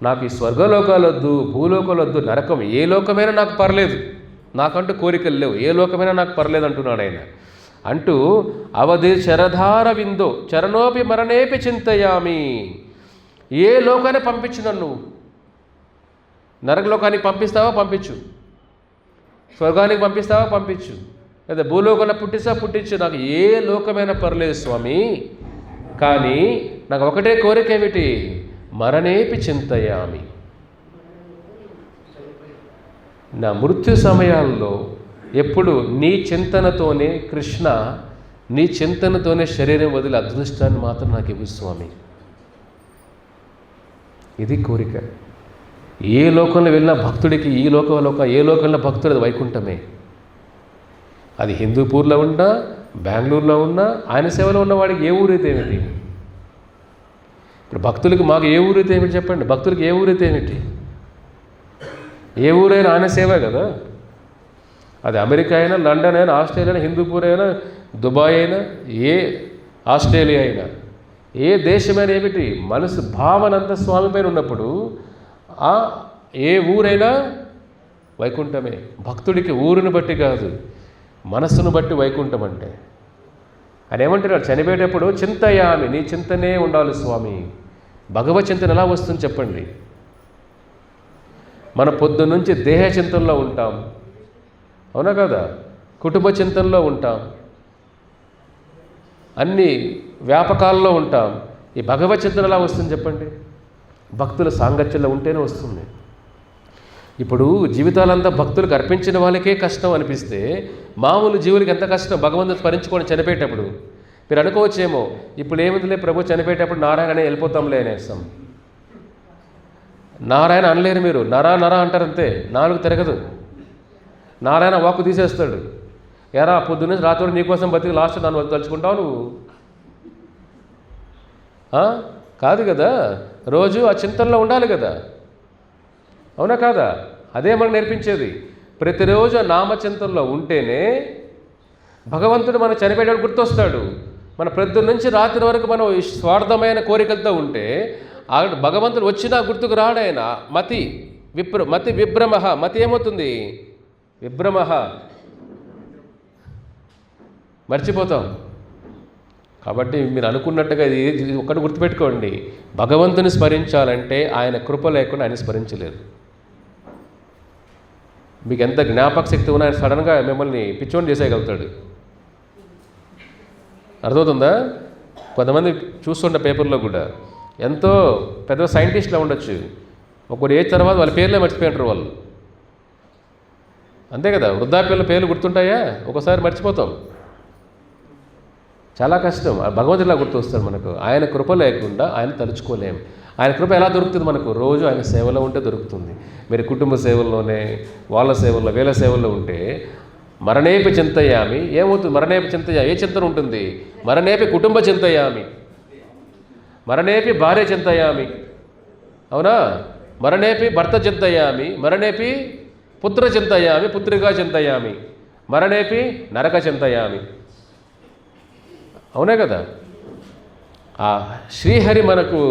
నాకు ఈ స్వర్గలోకాలొద్దు, భూలోకాలొద్దు, నరకం ఏ లోకమైనా నాకు పర్లేదు, నాకంటూ కోరికలు లేవు, ఏ లోకమైనా నాకు పర్లేదు అంటున్నాడు ఆయన. అంటూ అవధి శరధార విందో చరణోపి మరణేపి చింతయామి. ఏ లోకాన్ని పంపించు, నన్ను నరకలోకానికి పంపిస్తావా పంపించు, స్వర్గానికి పంపిస్తావా పంపించు, లేదా భూలోకంలో పుట్టిస్తావా పుట్టించు, నాకు ఏ లోకమైనా పర్లేదు స్వామి. కానీ నాకు ఒకటే కోరిక ఏమిటి? మరణేపి చింతయామి. నా మృత్యు సమయాల్లో ఎప్పుడు నీ చింతనతోనే కృష్ణ, నీ చింతనతోనే శరీరం వదిలి అదృష్టాన్ని మాత్రం నాకు ఇవ్వు స్వామి. ఇది కోరిక. ఏ లోకంలో వెళ్ళిన భక్తుడికి ఈ ఏ లోకంలో భక్తుడు అది వైకుంఠమే. అది హిందూపూర్లో ఉన్నా, బెంగళూరులో ఉన్నా, ఆయన సేవలో ఉన్నవాడికి ఏ ఊరైతే ఏమిటి? ఇప్పుడు భక్తులకి మాకు ఏ ఊరైతే ఏమిటి చెప్పండి? భక్తులకి ఏ ఊరైతే ఏమిటి? ఏ ఊరైనా ఆయన సేవే కదా. అది అమెరికా అయినా, లండన్ అయినా, ఆస్ట్రేలియా అయినా, హిందూపూర్ అయినా, దుబాయ్ అయినా, ఏ ఆస్ట్రేలియా అయినా, ఏ దేశమైనా ఏమిటి? మనసు భావన అంతా స్వామి పైన ఉన్నప్పుడు ఏ ఊరైనా వైకుంఠమే. భక్తుడికి ఊరుని బట్టి కాదు, మనస్సును బట్టి వైకుంఠం అంటే. ఆయన ఏమంటున్నాడు? చనిపోయేటప్పుడు చింతయామి, నీ చింతనే ఉండాలి స్వామి. భగవత్ చింతన ఎలా వస్తుంది చెప్పండి? మన పొద్దున్నుంచి దేహ చింతనలో ఉంటాం, అవునా కదా? కుటుంబ చింతనలో ఉంటాం, అన్ని వ్యాపకాల్లో ఉంటాం. ఈ భగవత్ చింతన ఎలా వస్తుంది చెప్పండి? భక్తుల సాంగత్యంలో ఉంటేనే వస్తుంది. ఇప్పుడు జీవితాలంతా భక్తులకు అర్పించిన వాళ్ళకే కష్టం అనిపిస్తే మామూలు జీవులకి ఎంత కష్టం భగవంతుని స్మరించుకొని చనిపోయేటప్పుడు. మీరు అనుకోవచ్చేమో, ఇప్పుడు ఏముందిలే ప్రభు చనిపోయేటప్పుడు నారాయణనే వెళ్ళిపోతాంలే అనేస్తాం. నారాయణ అనలేరు మీరు, నరా అంటారు అంతే, నాలుగు తిరగదు. నారాయణ వాక్కు తీసేస్తాడు. ఎరా పొద్దున్నే రాత్రి నీకోసం బతికి లాస్ట్ నన్ను తలుచుకుంటావు నువ్వు? కాదు కదా. రోజు ఆ చింతనలో ఉండాలి కదా, అవునా కాదా? అదే మనకు నేర్పించేది. ప్రతిరోజు ఆ నామచింతనలో ఉంటేనే భగవంతుడు మనం చనిపోయేటప్పుడు గుర్తొస్తాడు. మన ప్రొద్దున నుంచి రాత్రి వరకు మనం స్వార్థమైన కోరికలతో ఉంటే భగవంతుడు వచ్చినా గుర్తుకు రాడాయన. మతి విభ్రమ, మతి ఏమవుతుంది? విభ్రమ, మర్చిపోతాం. కాబట్టి మీరు అనుకున్నట్టుగా ఇది ఒక్కటి గుర్తుపెట్టుకోండి, భగవంతుని స్మరించాలంటే ఆయన కృప లేకుండా ఆయన స్మరించలేరు. మీకు ఎంత జ్ఞాపక శక్తి ఉన్నా ఆయన సడన్గా మిమ్మల్ని పిచ్చోని చేసేయగలుగుతాడు. అర్థమవుతుందా? కొంతమంది చూస్తుంటే పేపర్లో కూడా ఎంతో పెద్ద సైంటిస్టులు ఉండొచ్చు, ఒకరు ఏజ్ తర్వాత వాళ్ళ పేర్లే మర్చిపోయింటారు వాళ్ళు. అంతే కదా, వృద్ధాప్యంలో పేర్లు గుర్తుంటాయా? ఒకసారి మర్చిపోతాం, చాలా కష్టం. భగవంతుడిలా గుర్తొస్తాడు మనకు. ఆయన కృప లేకుండా ఆయన తలుచుకోలేం. ఆయన కృప ఎలా దొరుకుతుంది మనకు? రోజు ఆయన సేవలో ఉంటే దొరుకుతుంది. మీరు కుటుంబ సేవల్లోనే, వాళ్ళ సేవల్లో, వీళ్ళ సేవల్లో ఉంటే మరణేపి చింతయామి ఏమవుతుంది? మరణేపి చింతయామి ఏ చింతన ఉంటుంది? మరణేపి కుటుంబ చింతయామి, మరణేపి భార్య చింతయామి, అవునా? మరణేపి భర్త చింతయామి, మరణేపి పుత్ర చింతయామి, పుత్రికా చింతయామి, మరణేపి నరక చింతయామి, అవునే కదా. ఆ శ్రీహరి మనకు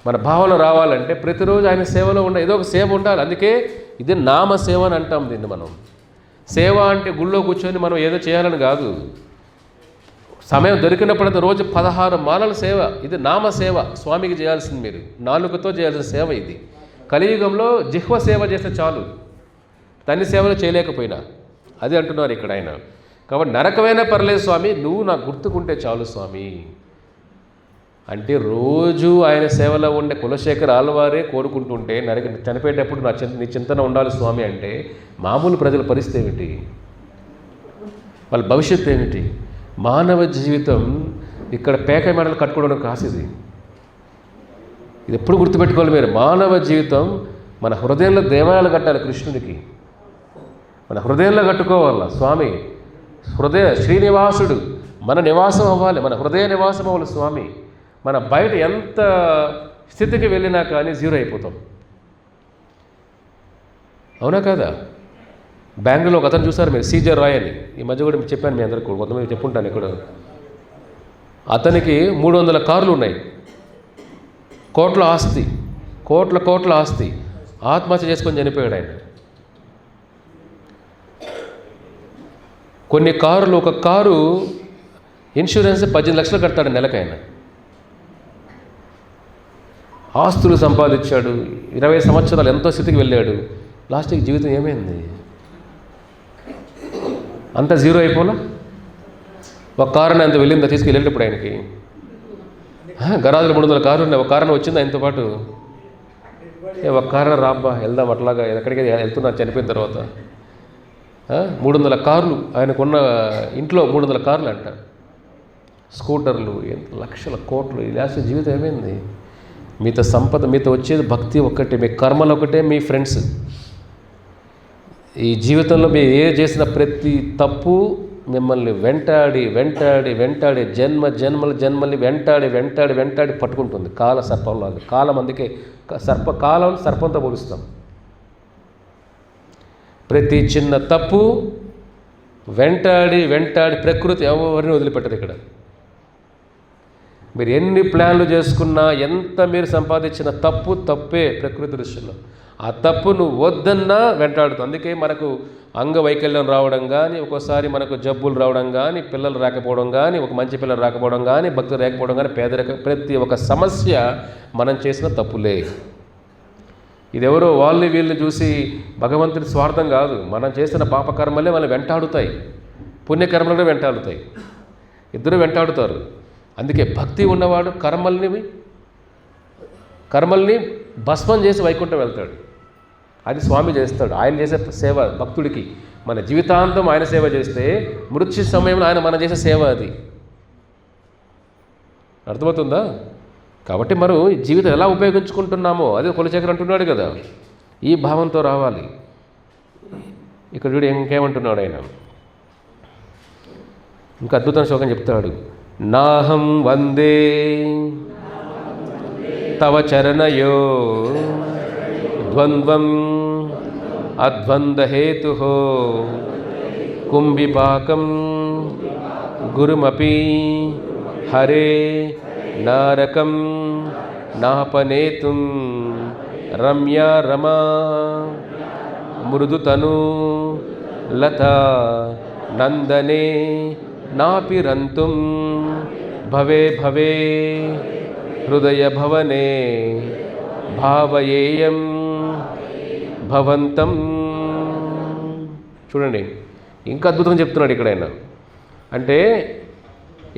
మన భావన రావాలంటే ప్రతిరోజు ఆయన సేవలో ఏదో ఒక సేవ ఉండాలి. అందుకే ఇది నామ సేవ అని అంటాం. దీన్ని మనం సేవ అంటే గుళ్ళో కూర్చొని మనం ఏదో చేయాలని కాదు. సమయం దొరికినప్పుడంతా రోజు 16 మాలల సేవ. ఇది నామ సేవ. స్వామికి చేయాల్సింది మీరు నాలుకతో చేయాల్సిన సేవ ఇది. కలియుగంలో జిహ్వ సేవ చేస్తే చాలు, తన్ని సేవలు చేయలేకపోయినా. అది అంటున్నారు ఇక్కడ ఆయన. కాబట్టి నరకమైనా పర్లేదు స్వామి, నువ్వు నాకు గుర్తుకుంటే చాలు స్వామి అంటే, రోజు ఆయన సేవలో ఉండే కులశేఖర్ ఆళ్వారే కోరుకుంటుంటే చనిపోయేటప్పుడు నీ చింతన ఉండాలి స్వామి అంటే, మామూలు ప్రజల పరిస్థితి ఏమిటి, వాళ్ళ భవిష్యత్తు ఏమిటి? మానవ జీవితం ఇక్కడ పేక మెడలు కట్టుకోవడం కాసిది. ఇది ఎప్పుడు గుర్తుపెట్టుకోవాలి మీరు. మానవ జీవితం మన హృదయంలో దేవాలయాలు కట్టాలి కృష్ణుడికి. మన హృదయంలో కట్టుకోవాల స్వామి. శ్రీనివాసుడు మన నివాసం అవ్వాలి, మన హృదయ నివాసం అవ్వాలి స్వామి. మన బయట ఎంత స్థితికి వెళ్ళినా కానీ జీరో అయిపోతాం. అవునా కదా? బెంగళూరులో ఒక అతను చూసారు మీరు, సీజే రాయ్ అని. ఈ మధ్య కూడా చెప్పాను మీ అందరికీ, కొంతమంది చెప్పుంటాను ఇక్కడ. అతనికి 300 కార్లు ఉన్నాయి, కోట్ల ఆస్తి, కోట్ల ఆస్తి. ఆత్మహత్య చేసుకొని చనిపోయాడు ఆయన. కొన్ని కారులు, ఒక కారు ఇన్సూరెన్స్ 18 లక్షలు కడతాడు నెలకు ఆయన. ఆస్తులు సంపాదించాడు, 20 సంవత్సరాలు ఎంతో స్థితికి వెళ్ళాడు. లాస్ట్కి జీవితం ఏమైంది? అంతా జీరో అయిపోలా. ఒక కారుని అంత వెళ్ళిందా తీసుకెళ్ళేటప్పుడు ఆయనకి? గరాజులు 300 కార్లు ఉన్నాయి, ఒక కారుని వచ్చింది ఆయనతో పాటు. ఒక కారున రాబ్బా వెళ్దాం అట్లాగా, ఎక్కడికి వెళ్తున్నారు చనిపోయిన తర్వాత. 300 కార్లు ఆయనకున్న ఇంట్లో, 300 కార్లు అంట, స్కూటర్లు, లక్షల కోట్లు. ఈ లాస్ట్ జీవితం ఏమైంది? మీతో సంపద, మీతో వచ్చేది భక్తి ఒక్కటే, మీ కర్మలు ఒకటే, మీ ఫ్రెండ్స్. ఈ జీవితంలో మీరు ఏ చేసిన ప్రతి తప్పు మిమ్మల్ని వెంటాడి జన్మల్ని వెంటాడి పట్టుకుంటుంది కాల సర్పంలాగా. కాలం, అందుకే కాలం సర్పంతో పోలుస్తాం. ప్రతి చిన్న తప్పు వెంటాడి ప్రకృతి ఎవరిని వదిలిపెట్టదు ఇక్కడ. మీరు ఎన్ని ప్లాన్లు చేసుకున్నా, ఎంత మీరు సంపాదించిన తప్పే ప్రకృతి దృష్టిలో. ఆ తప్పు నువ్వు వద్దన్నా వెంటాడుతుంది. అందుకే మనకు అంగవైకల్యం రావడం కానీ, ఒక్కోసారి మనకు జబ్బులు రావడం కానీ, పిల్లలు రాకపోవడం కానీ, ఒక మంచి పిల్లలు రాకపోవడం కానీ, భక్తులు రాకపోవడం కానీ, పేదరికం, ప్రతి ఒక్క సమస్య మనం చేసిన తప్పులే. ఇదెవరో వీళ్ళు చూసి భగవంతుడి స్వార్థం కాదు. మనం చేసిన పాపకర్మలే మనం వెంటాడుతాయి, పుణ్యకర్మలు కూడా వెంటాడుతాయి, ఇద్దరు వెంటాడుతారు. అందుకే భక్తి ఉన్నవాడు కర్మల్ని భస్మం చేసి వైకుంఠం వెళ్తాడు. అది స్వామి చేస్తాడు. ఆయన చేసే సేవ భక్తుడికి. మన జీవితాంతం ఆయన సేవ చేస్తే, మృత్యు సమయంలో ఆయన మనం చేసే సేవ అది. అర్థమవుతుందా? కాబట్టి మనం జీవితం ఎలా ఉపయోగించుకుంటున్నామో అదే కులశేఖర్ అంటున్నాడు కదా, ఈ భావంతో రావాలి. ఇక్కడ చూడు ఇంకేమంటున్నాడు ఆయన, ఇంకా అద్భుతమైన శ్లోకం చెప్తాడు. నాహం వందే తవ చరణయో ద్వంద్వం అద్వంద్వహేతు కుంభిపాకం గురుమపి హరే నారకం నాపనేతుం రమ్యా రమా మృదుతను లతా నందనే నాపిరంతుం భవే హృదయ భవనే భావయేయం భవంతం. చూడండి ఇంకా అద్భుతంగా చెప్తున్నాడు ఇక్కడ ఆయన. అంటే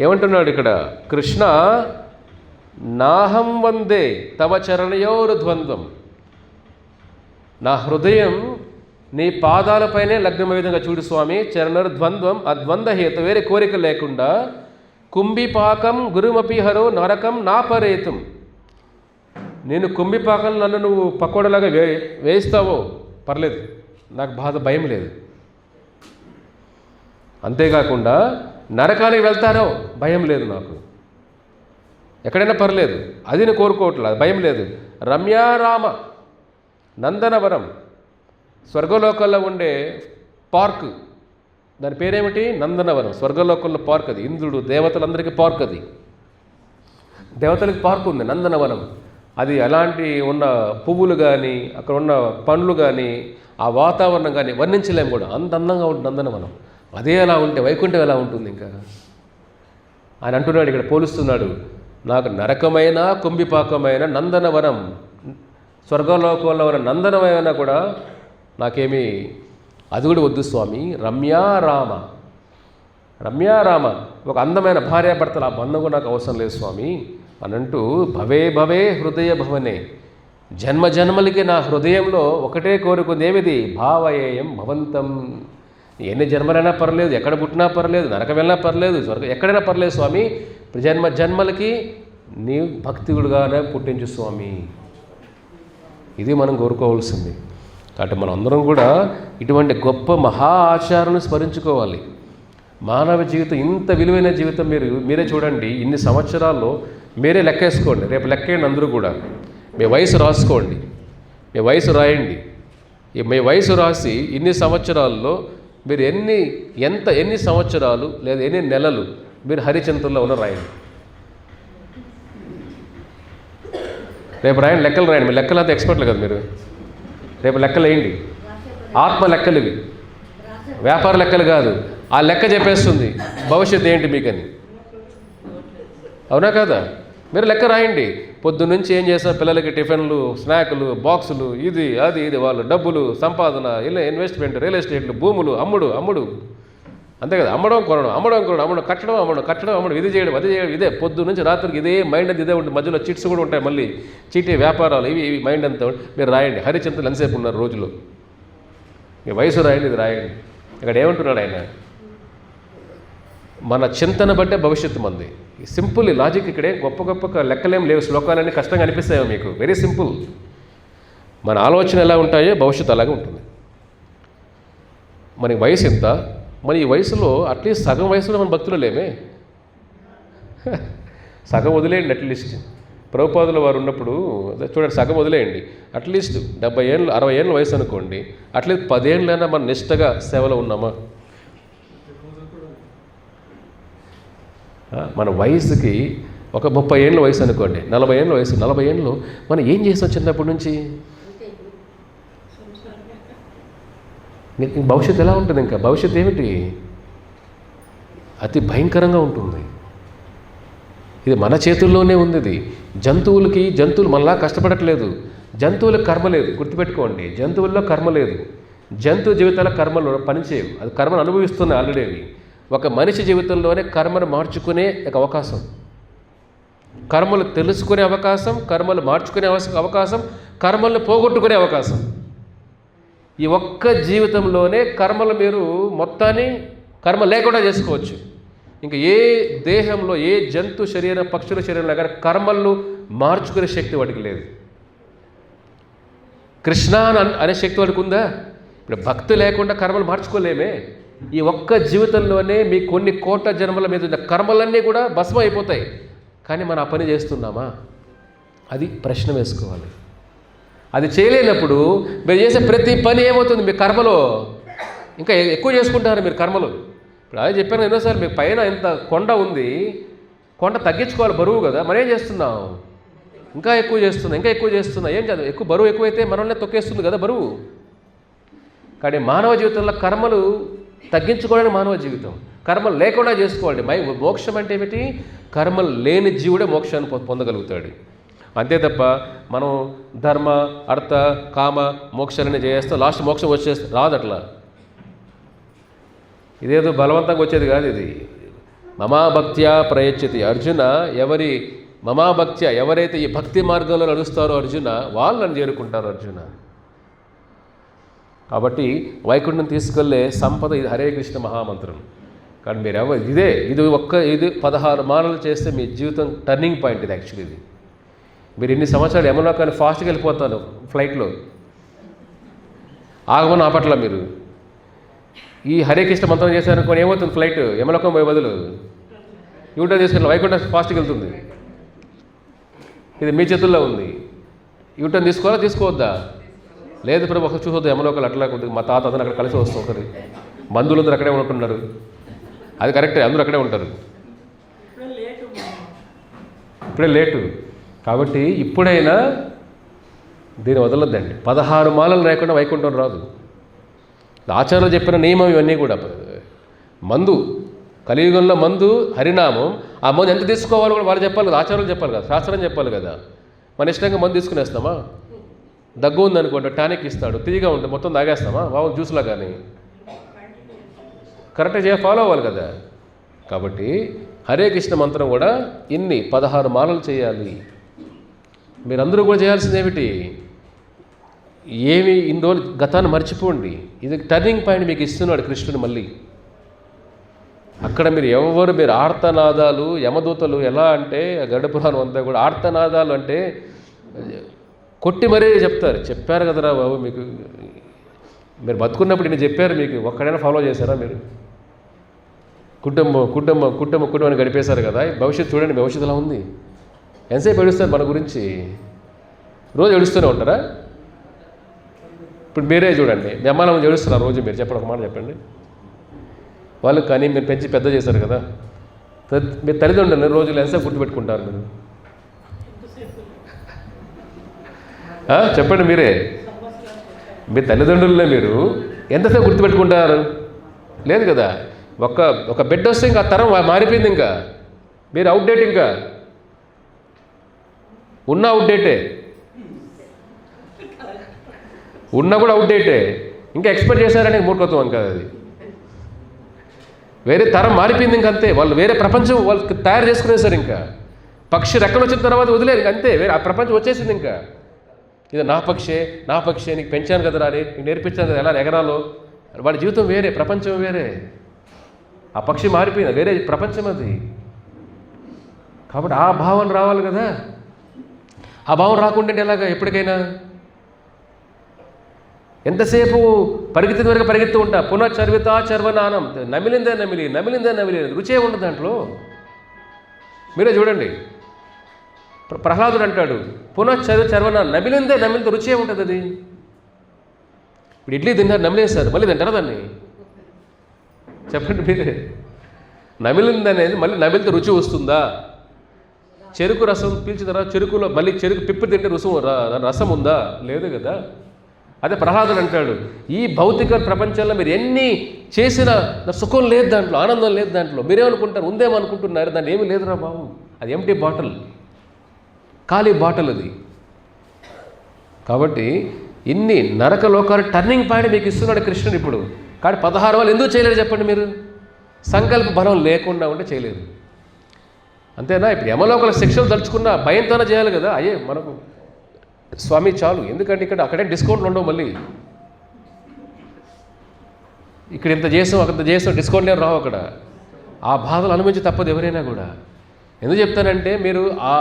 ఏమంటున్నాడు ఇక్కడ కృష్ణ, నాహం వందే తవ చరణయోరు ద్వంద్వం. నా హృదయం నీ పాదాలపైనే లగ్నమైన విధంగా చూడు స్వామి. చరణరు ద్వంద్వం అద్వంద్వహేతు, వేరే కోరిక లేకుండా. కుంభిపాకం గురుమపి హరో నరకం నాపరేతుం. నేను కుంభిపాకం నన్ను నువ్వు పకోడలాగా వేయిస్తావో పర్లేదు, నాకు భయం లేదు. అంతేకాకుండా నరకానికి వెళ్తానో భయం లేదు నాకు, ఎక్కడైనా పర్లేదు, అది నేను కోరుకోవట్లేదు, భయం లేదు. రమ్యారామ నందనవరం, స్వర్గలోకంలో ఉండే పార్క్, దాని పేరేమిటి? నందనవనం. స్వర్గలోకంలో పార్క్ అది. ఇంద్రుడు దేవతలందరికీ పార్క్ అది. దేవతలకి పార్క్ ఉంది నందనవనం. అది అలాంటి ఉన్న పువ్వులు కానీ, అక్కడ ఉన్న పండ్లు కానీ, ఆ వాతావరణం కానీ వర్ణించలేము కూడా, అంత అందంగా ఉంటుంది నందనవనం. అదే అలా ఉంటే వైకుంఠం ఎలా ఉంటుంది ఇంకా? ఆయన అంటున్నాడు, ఇక్కడ పోలుస్తున్నాడు, నాకు నరకమైన కుంభిపాకమైన నందనవనం, స్వర్గలోకంలో ఉన్న నందనమైన కూడా నాకేమీ అది కూడా వద్దు స్వామి. రమ్యారామ, రమ్యారామ, ఒక అందమైన భార్యాభర్తలు, ఆ బంధం కూడా నాకు అవసరం లేదు స్వామి అని అంటూ, భవే భవే హృదయ భవనే, జన్మ జన్మలకి నా హృదయంలో ఒకటే కోరుకుంది, ఏమిది? భావయేయం భవంతం. ఎన్ని జన్మలైనా పర్లేదు, ఎక్కడ పుట్టినా పర్లేదు, నరకం వెళ్ళినా పర్లేదు, స్వర్గం ఎక్కడైనా పర్లేదు స్వామి, జన్మ జన్మలకి నీ భక్తికుడుగానే పుట్టించు స్వామి. ఇది మనం కోరుకోవాల్సింది. కాబట్టి మనం అందరం కూడా ఇటువంటి గొప్ప మహా ఆచారాన్ని స్మరించుకోవాలి. మానవ జీవితం ఇంత విలువైన జీవితం మీరే చూడండి. ఇన్ని సంవత్సరాల్లో మీరే లెక్కేసుకోండి, రేపు లెక్కేయండి అందరూ కూడా. మీ వయసు రాసుకోండి, మీ వయసు రాయండి. మీ వయసు రాసి ఇన్ని సంవత్సరాల్లో మీరు ఎన్ని సంవత్సరాలు లేదా ఎన్ని నెలలు మీరు హరిచింతల్లో ఉన్న రాయండి. రేపు రాయండి, లెక్కలు రాయండి. మీ లెక్కలు అంతా ఎక్స్పర్ట్లు కదా మీరు. రేపు లెక్కలు వేయండి. ఆత్మ లెక్కలు ఇవి, వ్యాపార లెక్కలు కాదు. ఆ లెక్క చెప్పేస్తుంది భవిష్యత్తు ఏంటి మీకని. అవునా కదా? మీరు లెక్క రాయండి. పొద్దున్నుంచి ఏం చేస్తాం, పిల్లలకి టిఫిన్లు, స్నాక్లు, బాక్సులు, ఇది వాళ్ళు డబ్బులు, సంపాదన, ఇలా ఇన్వెస్ట్మెంట్, రియల్ ఎస్టేట్లు, భూములు, అమ్ముడు అంతే కదా. అమ్మడం కొనడం, కట్టడం, ఇది చేయడం, అది చేయడం, ఇదే పొద్దున్నుంచి రాత్రికి ఇదే మైండ్ అంతా ఇదే ఉంటుంది. మధ్యలో చిట్స్ కూడా ఉంటాయి, మళ్ళీ చీటీ వ్యాపారాలు, ఇవి మైండ్ అంతా. మీరు రాయండి, హరిచింతలు ఎంతసేపు ఉన్నారు రోజులో. మీ వయసు రాయండి, ఇది రాయండి. ఇక్కడ ఏమంటున్నాడు ఆయన, మన చింతన బట్టే భవిష్యత్తు మంది. Simple logic. ఇక్కడే గొప్ప లెక్కలేం లేవు, శ్లోకాలన్నీ కష్టంగా అనిపిస్తాయో మీకు. Very simple. మన ఆలోచన ఎలా ఉంటాయో భవిష్యత్తు అలాగే ఉంటుంది. మనకి వయసు ఎంత, మరి ఈ వయసులో అట్లీస్ట్ సగం వయసులో మన భక్తులు లేమే. సగం వదిలేయండి అట్లీస్ట్. ప్రభుపాదుల వారు ఉన్నప్పుడు చూడండి, సగం వదిలేయండి. అట్లీస్ట్ 70 ఏళ్ళు 60 ఏళ్ళ వయసు అనుకోండి, అట్లీస్ట్ 10 ఏళ్ళైనా మన నిష్టగా సేవలో ఉన్నామా? మన వయసుకి ఒక 30 ఏళ్ళ వయసు అనుకోండి, 40 ఏళ్ళ వయసు, 40 ఏళ్ళు మనం ఏం చేస్తాం చిన్నప్పటి నుంచి? భవిష్యత్తు ఎలా ఉంటుంది? ఇంకా భవిష్యత్తు ఏమిటి? అతి భయంకరంగా ఉంటుంది. ఇది మన చేతుల్లోనే ఉంది. ఇది జంతువులు మనలా కష్టపడట్లేదు. జంతువులకు కర్మ లేదు, గుర్తుపెట్టుకోండి. జంతువుల్లో కర్మ లేదు. జంతు జీవితాల కర్మలు పనిచేయవు, అది కర్మను అనుభవిస్తున్నాయి ఆల్రెడీ. ఒక మనిషి జీవితంలోనే కర్మను మార్చుకునే ఒక అవకాశం, కర్మలు తెలుసుకునే అవకాశం, కర్మలు మార్చుకునే అవకాశం, కర్మలను పోగొట్టుకునే అవకాశం. ఈ ఒక్క జీవితంలోనే కర్మలు మీరు మొత్తాన్ని కర్మ లేకుండా చేసుకోవచ్చు. ఇంకా ఏ దేహంలో, ఏ జంతు శరీరం, పక్షుల శరీరంలో కానీ కర్మలను మార్చుకునే శక్తి వాడికి లేదు. కృష్ణ అనే శక్తి వాడికి ఉందా? ఇప్పుడు భక్తి లేకుండా కర్మలు మార్చుకోలేమే. ఈ ఒక్క జీవితంలోనే మీ కొన్ని కోట్ల జన్మల మీద ఉన్న కర్మలన్నీ కూడా భస్మం అయిపోతాయి. కానీ మనం ఆ పని చేస్తున్నామా? అది ప్రశ్న వేసుకోవాలి. అది చేయలేనప్పుడు మీరు చేసే ప్రతి పని ఏమవుతుంది? మీ కర్మలో ఇంకా ఎక్కువ చేసుకుంటారు మీరు కర్మలు. ఇప్పుడు అదే చెప్పాను ఎన్నోసార్లు, మీకు పైన ఎంత కొండ ఉంది, కొండ తగ్గించుకోవాలి, బరువు కదా. మరేం చేస్తున్నాం? ఇంకా ఎక్కువ చేస్తున్నా. ఏం చదువు ఎక్కువ బరువు ఎక్కువైతే మనల్ని తొక్కేస్తుంది కదా బరువు. కానీ మానవ జీవితంలో కర్మలు తగ్గించుకోవడానికి మానవ జీవితం, కర్మలు లేకుండా చేసుకోవాలి. మోక్షం అంటే ఏమిటి? కర్మలు లేని జీవుడే మోక్షాన్ని పొందగలుగుతాడు. అంతే తప్ప మనం ధర్మ, అర్థ, కామ, మోక్షాలని చేస్తాం, లాస్ట్ మోక్షం వచ్చేస్తే రాదు. అట్లా ఇదేదో బలవంతంగా వచ్చేది కాదు. ఇది మమాభక్త్యా ప్రయచ్చతి అర్జున. ఎవరైతే ఈ భక్తి మార్గంలో నడుస్తారో అర్జున, వాళ్ళు నన్ను చేరుకుంటారు అర్జున. కాబట్టి వైకుంఠం తీసుకెళ్లే సంపద ఇది హరే కృష్ణ మహామంత్రం. కానీ మీరు ఇది 16 మాలలు చేస్తే మీ జీవితం టర్నింగ్ పాయింట్. ఇది యాక్చువల్లీ ఇది మీరు ఇన్ని సంవత్సరాలు ఏమన్నా కానీ ఫాస్ట్గా వెళ్ళిపోతాను ఫ్లైట్లో, ఆగమని ఆపట్ల. మీరు ఈ హరే కృష్ణ మంత్రం చేశారనుకోని ఏమవుతుంది? ఫ్లైట్ యమలోకం పోయే బదులు యూటర్న్ తీసుకెళ్ళి వైకుంఠం ఫాస్ట్గా వెళ్తుంది. ఇది మీ చేతుల్లో ఉంది. యూటర్న్ తీసుకోవద్దా? లేదు ప్రభు, ఒకరు చూసొద్దు యమలోకాలు అట్లా కొద్దిగా. మా తాత అతను అక్కడ కలిసి వస్తాం, ఒకరి బంధువులందరూ అక్కడే ఉంటున్నారు. అది కరెక్టే, అందరూ అక్కడే ఉంటారు. ఇప్పుడే లేటు. కాబట్టి ఇప్పుడైనా దీన్ని వదలొద్దండి. 16 మాలలు లేకుండా వైకుంఠం రాదు. ఆచార్యులు చెప్పిన నియమం ఇవన్నీ కూడా. మందు, కలియుగంలో మందు హరినామం. ఆ మందు ఎంత తీసుకోవాలో కూడా వాళ్ళు చెప్పాలి కదా, ఆచార్యులు చెప్పాలి కదా, శాస్త్రం చెప్పాలి కదా. మన ఇష్టంగా మందు తీసుకునేస్తామా? దగ్గు ఉందనుకోండి టానిక్ ఇస్తాడు, తీయగా ఉంటుంది, మొత్తం తాగేస్తామా? బాగుంది జ్యూస్లా. కానీ కరెక్ట్గా ఫాలో అవ్వాలి కదా. కాబట్టి హరే కృష్ణ మంత్రం కూడా ఇన్ని 16 మాలలు చేయాలి. మీరందరూ కూడా చేయాల్సింది ఏమిటి? ఏమి ఇన్ని రోజులు గతాన్ని మర్చిపోండి. ఇది టర్నింగ్ పాయింట్ మీకు ఇస్తున్నాడు కృష్ణుడు. మళ్ళీ అక్కడ మీరు ఆర్తనాదాలు, యమదూతలు ఎలా అంటే గరుడ పురాణం అంతా కూడా ఆర్తనాదాలు అంటే కొట్టి మరీ చెప్పారు కదరా బాబు. మీరు బతుకున్నప్పుడు ఇన్ని చెప్పారు, మీకు ఒక్కడైనా ఫాలో చేశారా? మీరు కుటుంబాన్ని గడిపేశారు కదా. భవిష్యత్తు చూడండి, భవిష్యత్తు ఎలా ఉంది. ఎంతసేపు ఏడుస్తారు మన గురించి? రోజు ఏడుస్తూనే ఉంటారా? ఇప్పుడు మీరే చూడండి, మీ అమ్మాయిని ఏడుస్తున్నారు రోజు. మీరు చెప్పండి, ఒక మాట చెప్పండి. వాళ్ళు కానీ మీరు పెంచి పెద్ద చేశారు కదా. మీ తల్లిదండ్రులు రోజులు ఎంతసేపు గుర్తుపెట్టుకుంటారు మీరు? చెప్పండి మీరే. మీ తల్లిదండ్రులనే మీరు ఎంతసేపు గుర్తుపెట్టుకుంటారు? లేదు కదా. ఒక బిడ్డ వస్తే ఇంకా తరం మారిపోయింది. ఇంకా మీరు అవుట్డేట్, ఇంకా ఉన్న అవుట్డేటే, ఉన్నా కూడా అవుట్డేటే. ఇంకా ఎక్స్పెక్ట్ చేశారనే మూర్ఖత్వం ఇంకా అది. వేరే తరం మారిపోయింది ఇంకంతే. వాళ్ళు వేరే ప్రపంచం వాళ్ళకి తయారు చేసుకునేసారు. ఇంకా పక్షి రెక్కలు వచ్చిన తర్వాత వదిలేరు అంతే. వేరే ఆ ప్రపంచం వచ్చేసింది. ఇంకా ఇది నా పక్షే నీకు పెంచాను కదరా, నీకు నేర్పించాను కదా ఎలా ఎగరాలో. వాడి జీవితం వేరే, ప్రపంచం వేరే. ఆ పక్షి మారిపోయింది, వేరే ప్రపంచం అది. కాబట్టి ఆ భావన రావాలి కదా. ఆ భావన రాకుండా ఎలాగా? ఎప్పటికైనా ఎంతసేపు పరిగెత్తిన వరకు పరిగెత్తు ఉంటా. పునఃచర్వితా చర్వనానం, నమిలిందే నమిలి రుచే ఉండదు దాంట్లో. మీరే చూడండి, ప్రహ్లాదుడు అంటాడు చర్వనానం, నమిలిందే రుచే ఉంటుంది. అది ఇప్పుడు ఇడ్లీ తిన్నారు, నమిలేశారు, మళ్ళీ తింటారా దాన్ని? చెప్పండి మీరే. నమిలిందనేది మళ్ళీ నమిలితే రుచి వస్తుందా? చెరుకు రసం పీల్చిన తర్వాత చెరుకులో మళ్ళీ చెరుకు పిప్పి తింటే రసం ఉందా? లేదు కదా. అదే ప్రహ్లాదుడు అంటాడు, ఈ భౌతిక ప్రపంచంలో మీరు ఎన్ని చేసినా సుఖం లేదు దాంట్లో, ఆనందం లేదు దాంట్లో. మీరేమనుకుంటారు? ఉందేమనుకుంటున్నారు, దాన్ని ఏమీ లేదురా బాబు. అది ఎంటీ బాటిల్, ఖాళీ బాటిల్ అది. కాబట్టి ఇన్ని నరక లోకాలు టర్నింగ్ పాయింట్ మీకు ఇస్తున్నాడు కృష్ణుడు ఇప్పుడు. కానీ 16 వాళ్ళు ఎందుకు చేయలేరు చెప్పండి మీరు? సంకల్ప బలం లేకుండా ఉంటే చేయలేదు, అంతేనా? ఇప్పుడు యమలోకల శిక్షలు తలుచుకున్న భయంతోనే చేయాలి కదా. అయ్యే మనకు స్వామి చాలు, ఎందుకంటే ఇక్కడ అక్కడే డిస్కౌంట్లు ఉండవు. మళ్ళీ ఇక్కడ ఇంత చేసాం అక్కడ చేసాం, డిస్కౌంట్లు ఏం రావు అక్కడ. ఆ బాధలు అనుభవించి తప్పదు ఎవరైనా కూడా. ఎందుకు చెప్తానంటే మీరు ఆ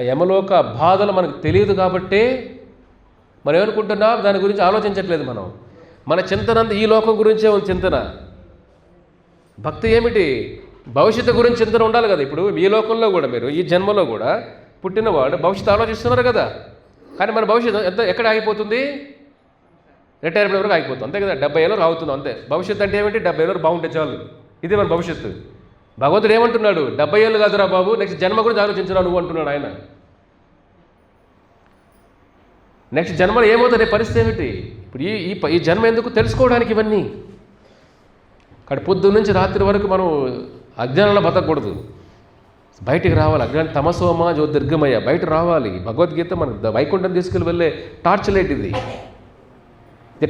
యమలోక బాధలు మనకు తెలియదు కాబట్టే మనం ఏమనుకుంటున్నా దాని గురించి ఆలోచించట్లేదు. మన చింతన అంతా ఈ లోకం గురించే ఉంది చింతన. భక్తి ఏమిటి? భవిష్యత్తు గురించి చింతన ఉండాలి కదా. ఇప్పుడు ఈ లోకంలో కూడా మీరు ఈ జన్మలో కూడా పుట్టినవాడు భవిష్యత్తు ఆలోచిస్తున్నారు కదా. కానీ మన భవిష్యత్తు ఎక్కడ ఆగిపోతుంది? రిటైర్మెంట్ వరకు ఆగిపోతుంది, అంతే కదా. 70 ఏళ్ళు ఆగుతుంది అంతే. భవిష్యత్తు అంటే ఏమిటి? 70 ఏళ్ళు బాగుంటే చాలు, ఇదే మన భవిష్యత్తు. భగవంతుడు ఏమంటున్నాడు? 70 ఏళ్ళు కాదురా బాబు, నెక్స్ట్ జన్మ గురించి ఆలోచించరా నువ్వు అంటున్నాడు ఆయన. నెక్స్ట్ జన్మలో ఏమవుతుంది పరిస్థితి ఏమిటి? ఇప్పుడు ఈ జన్మ ఎందుకు తెలుసుకోవడానికి ఇవన్నీ. కానీ పొద్దున్న నుంచి రాత్రి వరకు మనం అజ్ఞానంలో బతకూడదు, బయటికి రావాలి. అజ్ఞాన తమసోమ జ్యోతిర్గమయ్య, బయట రావాలి. భగవద్గీత మన వైకుంఠం తీసుకెళ్ళి వెళ్ళే టార్చ్ లైట్ ఇది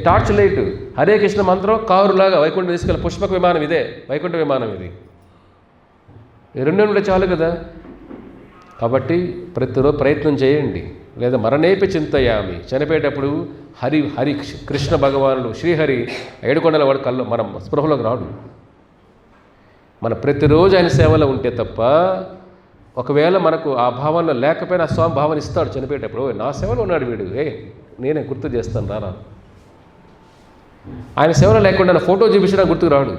టార్చ్ లైట్. హరే కృష్ణ మంత్రం కారులాగా వైకుంఠం తీసుకెళ్ళి పుష్పక విమానం ఇదే, వైకుంఠ విమానం ఇది. ఈ రెండు ఉంటే చాలు కదా. కాబట్టి ప్రతిరోజు ప్రయత్నం చేయండి. లేదా మరణేపి చింతయామి, చనిపోయేటప్పుడు హరి కృష్ణ భగవానుడు శ్రీహరి ఏడుకొండల వాడు కళ్ళు మనం స్పృహలోకి రాడు. మన ప్రతిరోజు ఆయన సేవలో ఉంటే తప్ప, ఒకవేళ మనకు ఆ భావనలో లేకపోయినా ఆ స్వామి భావన ఇస్తాడు చనిపోయేటప్పుడు. నా సేవలో ఉన్నాడు వీడు, నేనే గుర్తు చేస్తాను రారా. ఆయన సేవలో లేకుండా నా ఫోటో చూపించినా గుర్తుకు రాడు.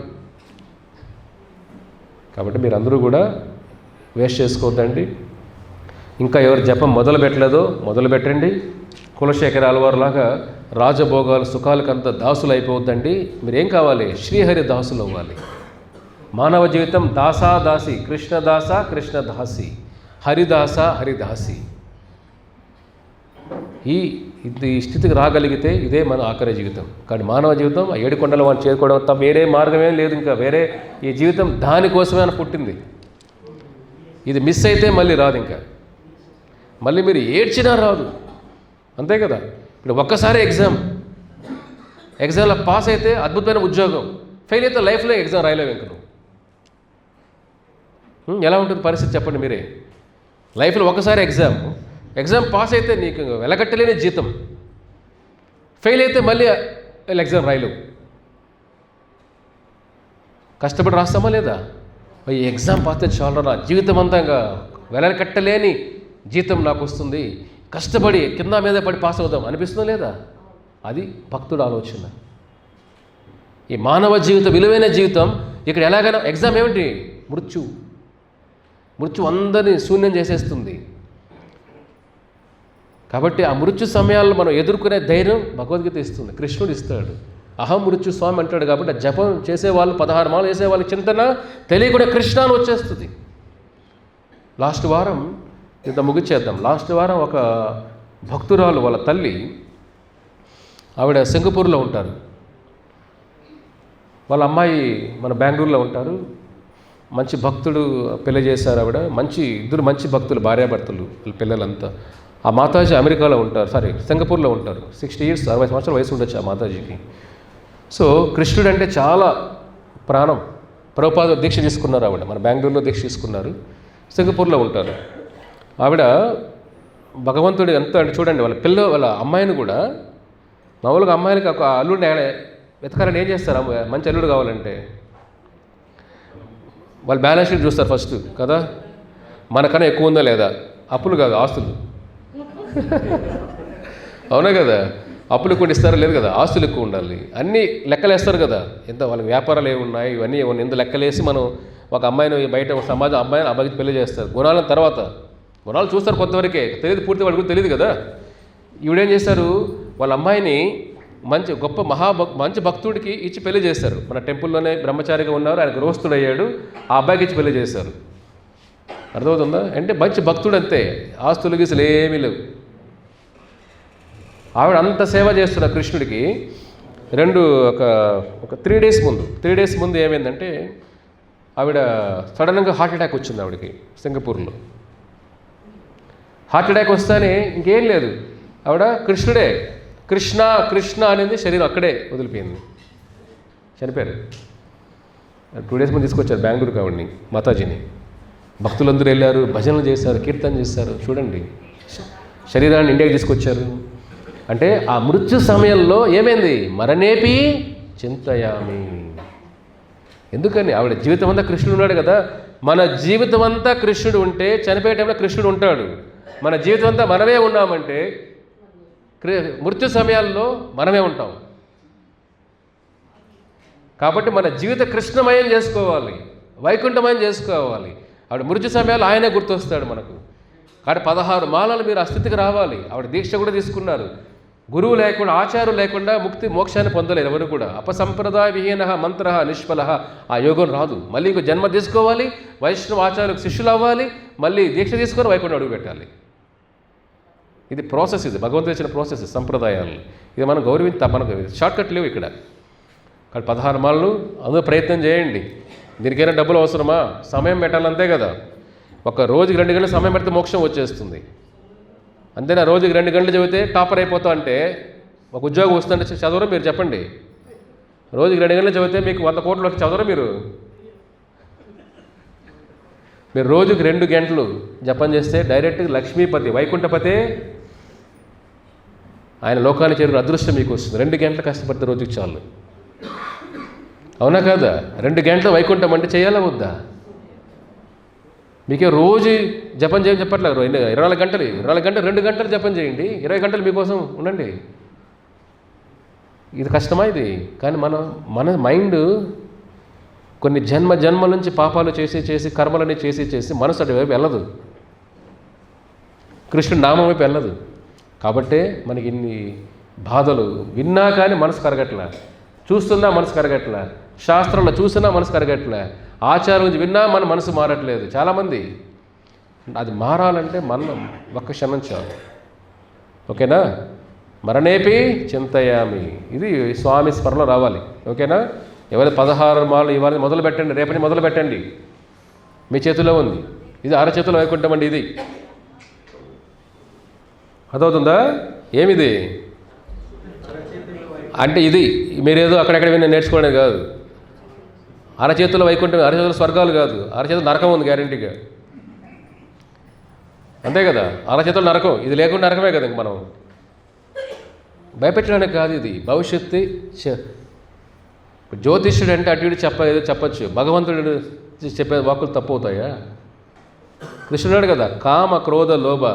కాబట్టి మీరందరూ కూడా వేస్ట్ చేసుకోవద్దండి. ఇంకా ఎవరు జపం మొదలు పెట్టలేదో మొదలు పెట్టండి. కులశేఖర ఆళ్వారులాగా రాజభోగాలు సుఖాలకంత దాసులు అయిపోవద్దండి. మీరేం కావాలి? శ్రీహరి దాసులు అవ్వాలి. మానవ జీవితం దాసాదాసి, కృష్ణదాస కృష్ణదాసి, హరిదాస హరిదాసి. ఈ స్థితికి రాగలిగితే ఇదే మన ఆఖరి జీవితం. కానీ మానవ జీవితం ఆ 7 కొండల వాడిని చేరుకోవడం తప్ప వేరే మార్గమే లేదు. ఇంకా వేరే ఈ జీవితం దానికోసమే అని పుట్టింది. ఇది మిస్ అయితే మళ్ళీ రాదు. ఇంకా మళ్ళీ మీరు ఏడ్చినా రాదు. అంతే కదా. ఇప్పుడు ఒక్కసారి ఎగ్జామ్లో పాస్ అయితే అద్భుతమైన ఉద్యోగం, ఫెయిల్ అయితే లైఫ్లో ఎగ్జామ్ రాయలేవు ఇంక నువ్వు. ఎలా ఉంటుంది పరిస్థితి చెప్పండి మీరే. లైఫ్లో ఒకసారి ఎగ్జామ్ పాస్ అయితే నీకు వెలగట్టలేని జీతం, ఫెయిల్ అయితే మళ్ళీ ఎగ్జామ్ రాయలేవు. కష్టపడి రాస్తామా లేదా? ఈ ఎగ్జామ్ పాస్ అయితే చాలా నా జీవితం అంతా ఇంకా వెలకట్టలేని జీతం నాకు వస్తుంది, కష్టపడి కింద మీద పడి పాస్ అవుదాం అనిపిస్తుందా లేదా? అది భక్తుడు ఆలోచన. ఈ మానవ జీవితం విలువైన జీవితం ఇక్కడ ఎలాగైనా ఎగ్జామ్ ఏమిటి? మృత్యు అందరినీ శూన్యం చేసేస్తుంది. కాబట్టి ఆ మృత్యు సమయాల్లో మనం ఎదుర్కొనే ధైర్యం భగవద్గీత ఇస్తుంది, కృష్ణుడు ఇస్తాడు. అహం మృత్యు స్వామి అంటాడు. కాబట్టి జపం చేసేవాళ్ళు 16 మాలు వేసేవాళ్ళ చింతన తెలియకుండా కృష్ణ అని వచ్చేస్తుంది. లాస్ట్ వారం ఇంత ముగిచేద్దాం. లాస్ట్ వారం ఒక భక్తురాలు వాళ్ళ తల్లి, ఆవిడ సింగపూర్లో ఉంటారు, వాళ్ళ అమ్మాయి మన బెంగళూరులో ఉంటారు. మంచి భక్తుడు పెళ్లి చేశారు ఆవిడ. ఇద్దరు మంచి భక్తులు, భార్యాభర్తలు, వాళ్ళ పిల్లలంతా. ఆ మాతాజీ అమెరికాలో ఉంటారు, సింగపూర్లో ఉంటారు. 60 years 60 సంవత్సరాల వయసు ఉండొచ్చు ఆ మాతాజీకి. సో కృష్ణుడు అంటే చాలా ప్రాణం. ప్రభుపాద దీక్ష తీసుకున్నారు ఆవిడ, మన బెంగళూరులో దీక్ష తీసుకున్నారు, సింగపూర్లో ఉంటారు. ఆవిడ భగవంతుడు ఎంత అంటే చూడండి, వాళ్ళ అమ్మాయిని కూడా, మామూలుగా అమ్మాయిలకి ఒక అల్లుడిని వెతకాలని ఏం చేస్తారు? మంచి అల్లుడు కావాలంటే వాళ్ళు బ్యాలెన్స్ షీట్ చూస్తారు ఫస్ట్ కదా, మనకన్నా ఎక్కువ ఉందా లేదా. అప్పులు కాదు, ఆస్తులు. అవునా కదా. అప్పులు ఎక్కువ ఇస్తారో లేదు కదా, ఆస్తులు ఎక్కువ ఉండాలి. అన్నీ లెక్కలు వేస్తారు కదా, ఎంత వాళ్ళకి వ్యాపారాలు ఏమున్నాయి ఇవన్నీ ఎంత లెక్కలేసి మనం ఒక అమ్మాయిని బయట ఒక సమాజం అబ్బాయికి పెళ్లి చేస్తారు. గుణాలను తర్వాత గుణాలు చూస్తారు కొంతవరకే, తెలియదు పూర్తి వాడికి తెలియదు కదా. ఈవిడేం చేస్తారు, వాళ్ళ అమ్మాయిని మంచి భక్తుడికి ఇచ్చి పెళ్లి చేస్తారు. మన టెంపుల్లోనే బ్రహ్మచారిగా ఉన్నారు, ఆయనకు గృహస్థుడు అయ్యాడు, ఆ అబ్బాయికి ఇచ్చి పెళ్లి చేశారు. అర్థమవుతుందా? అంటే మంచి భక్తుడు అంతే, ఆస్తులు గీసులు ఏమీ లేవు. ఆవిడ అంత సేవ చేస్తున్న కృష్ణుడికి ఒక 3 days ముందు ఏమైందంటే, ఆవిడ సడన్గా హార్ట్ అటాక్ వచ్చింది ఆవిడకి సింగపూర్లో. హార్ట్ అటాక్ వస్తేనే ఇంకేం లేదు, ఆవిడ కృష్ణుడే కృష్ణ అనేది శరీరం అక్కడే వదిలిపోయింది, చనిపోయారు. 2 days ముందు తీసుకొచ్చారు బెంగళూరుకి ఆవిడని, మాతాజీని. భక్తులందరూ వెళ్ళారు, భజనలు చేశారు, కీర్తన చేశారు. చూడండి, శరీరాన్ని ఇండియాకి తీసుకొచ్చారు. అంటే ఆ మృత్యు సమయంలో ఏమైంది? మరణేపి చింతయామి. ఎందుకని? ఆవిడ జీవితం అంతా కృష్ణుడు ఉన్నాడు కదా. మన జీవితం అంతా కృష్ణుడు ఉంటే చనిపోయే టైంలో కృష్ణుడు ఉంటాడు. మన జీవితం అంతా మనమే ఉన్నామంటే మృత్యు సమయాల్లో మనమే ఉంటాం. కాబట్టి మన జీవిత కృష్ణమయం చేసుకోవాలి, వైకుంఠమయం చేసుకోవాలి. ఆవిడ మృత్యు సమయాల్లో ఆయనే గుర్తొస్తాడు మనకు. కాబట్టి 16 మాలలు మీరు ఆ స్థితికి రావాలి. ఆవిడ దీక్ష కూడా తీసుకున్నారు. గురువు లేకుండా, ఆచారం లేకుండా మోక్షాన్ని పొందలేరు ఎవరు కూడా. అపసంప్రదాయ విహీన మంత్ర నిష్ఫల. ఆ యోగం రాదు. మళ్ళీ ఇంకో జన్మ తీసుకోవాలి, వైష్ణవ ఆచార్యులకు శిష్యులు అవ్వాలి, మళ్ళీ దీక్ష తీసుకొని వైకుంఠం అడుగు పెట్టాలి. ఇది ప్రాసెస్, ఇది భగవంతుడు ఇచ్చిన ప్రాసెస్, సంప్రదాయాలు. ఇది మనం మనకు షార్ట్కట్ లేవు ఇక్కడ. కానీ 16 మాలలు అందులో ప్రయత్నం చేయండి. దీనికైనా డబ్బులు అవసరమా? సమయం పెట్టాలంతే కదా. ఒక రోజుకి 2 గంటలు సమయం పెడితే మోక్షం వచ్చేస్తుంది. అంతేనా? రోజుకి 2 గంటలు చదివితే టాపర్ అయిపోతా అంటే ఒక ఉద్యోగం వస్తుందంటే చదవరు మీరు? చెప్పండి. రోజుకి 2 గంటలు చదివితే మీకు 100 కోట్లు చదవరు మీరు? మీరు రోజుకి 2 గంటలు జపం చేస్తే డైరెక్ట్గా లక్ష్మీపతి, వైకుంఠపతే ఆయన లోకాన్ని చేరుకునే అదృష్టం మీకు వస్తుంది. 2 గంటలు కష్టపడితే రోజుకి చాలు. అవునా కాదా? 2 గంటలు వైకుంఠం అంటే చేయాలా వద్దా? మీకే రోజు జపం చేయని చెప్పట్లేదు. 24 గంటలు 2 గంటలు జపం చేయండి, 20 గంటలు మీకోసం ఉండండి. ఇది కష్టమా ఇది? కానీ మన మైండ్ కొన్ని జన్మల నుంచి పాపాలు చేసి కర్మలని చేసి మనసు అటు వైపు వెళ్ళదు, కృష్ణుడి నామం వైపు వెళ్ళదు. కాబట్టే మనకి ఇన్ని బాధలు. విన్నా కానీ మనసు కరగట్లా, చూస్తున్నా మనసు కరగట్లా, శాస్త్రంలో చూసినా మనసు కరగట్లే, ఆచారం నుంచి విన్నా మన మనసు మారట్లేదు చాలామంది. అది మారాలంటే మనం ఒక్క క్షణం చాలు. ఓకేనా? మరణేపి చింతయామి. ఇది స్వామి స్మరణలో రావాలి. ఓకేనా? ఎవరైతే 16 మాలు ఇవాళ మొదలు పెట్టండి, రేపటి మొదలు పెట్టండి, మీ చేతిలో ఉంది. ఇది అరచేతిలో వైకుంఠం అండి. ఇది అర్థమవుతుందా? ఏమిది అంటే ఇది మీరేదో అక్కడెక్కడ నేర్చుకోవడం కాదు. అరచేతుల వైకుంఠం, అరచేతుల స్వర్గాలు కాదు, అరచేతుల నరకం ఉంది గ్యారెంటీగా. అంతే కదా? అరచేతుల నరకం, ఇది లేకుండా నరకమే కదా. ఇంక మనం భయపెట్టడానికి కాదు, ఇది భవిష్యత్తు. జ్యోతిష్యుడు అంటే అటు ఇటు ఏదో చెప్పచ్చు, భగవంతుడు చెప్పే వాక్కులు తప్పు అవుతాయా? కృష్ణుడు కదా, కామ క్రోధ లోభ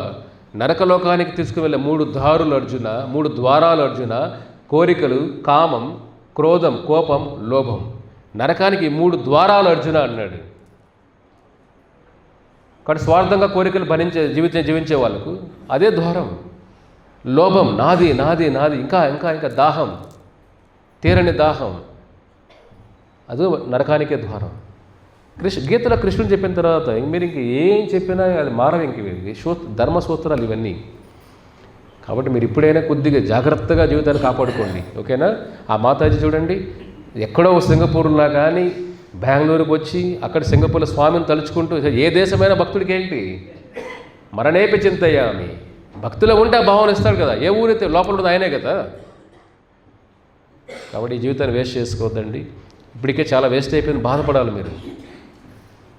నరకలోకానికి తీసుకువెళ్ళే 3 దారులు అర్జున, 3 ద్వారాలు అర్జున. కోరికలు, కామం, క్రోధం, కోపం, లోభం. నరకానికి 3 ద్వారాలు అర్జున అన్నాడు. కానీ స్వార్థంగా కోరికలు జీవించే వాళ్ళకు అదే ద్వారం. లోభం, నాది నాది నాది, ఇంకా ఇంకా ఇంకా దాహం, తీరని దాహం, అది నరకానికే ద్వారం. గీతలో కృష్ణుడు చెప్పిన తర్వాత మీరు ఇంక ఏం చెప్పినా అది మారవు. ఇంక ధర్మ సూత్రాలు ఇవన్నీ. కాబట్టి మీరు ఇప్పుడైనా కొద్దిగా జాగ్రత్తగా జీవితాన్ని కాపాడుకోండి. ఓకేనా? ఆ మాతాజీ చూడండి, ఎక్కడో సింగపూర్లా కానీ బెంగళూరుకు వచ్చి అక్కడ సింగపూర్లో స్వామిని తలుచుకుంటూ, ఏ దేశమైనా భక్తుడికి ఏంటి మరణేపి చింతయామి. భక్తులు ఉంటే ఆ భావన ఇస్తాడు కదా. ఏ ఊరైతే లోపల ఉన్నది ఆయనే కదా. కాబట్టి ఈ జీవితాన్ని వేస్ట్ చేసుకోవద్దండి. ఇప్పటికే చాలా వేస్ట్ అయిపోయింది, బాధపడాలి మీరు.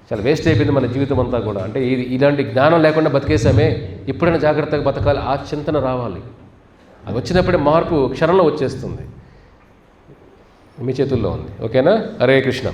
చాలా వేస్ట్ అయిపోయింది మన జీవితం అంతా కూడా. అంటే ఇలాంటి జ్ఞానం లేకుండా బతికేసామే, ఇప్పుడైనా జాగ్రత్తగా బతకాలి, ఆ చింతన రావాలి. అది వచ్చినప్పుడే మార్పు క్షణంలో వచ్చేస్తుంది. మీ చేతుల్లో ఉంది. ఓకేనా? హరే కృష్ణ.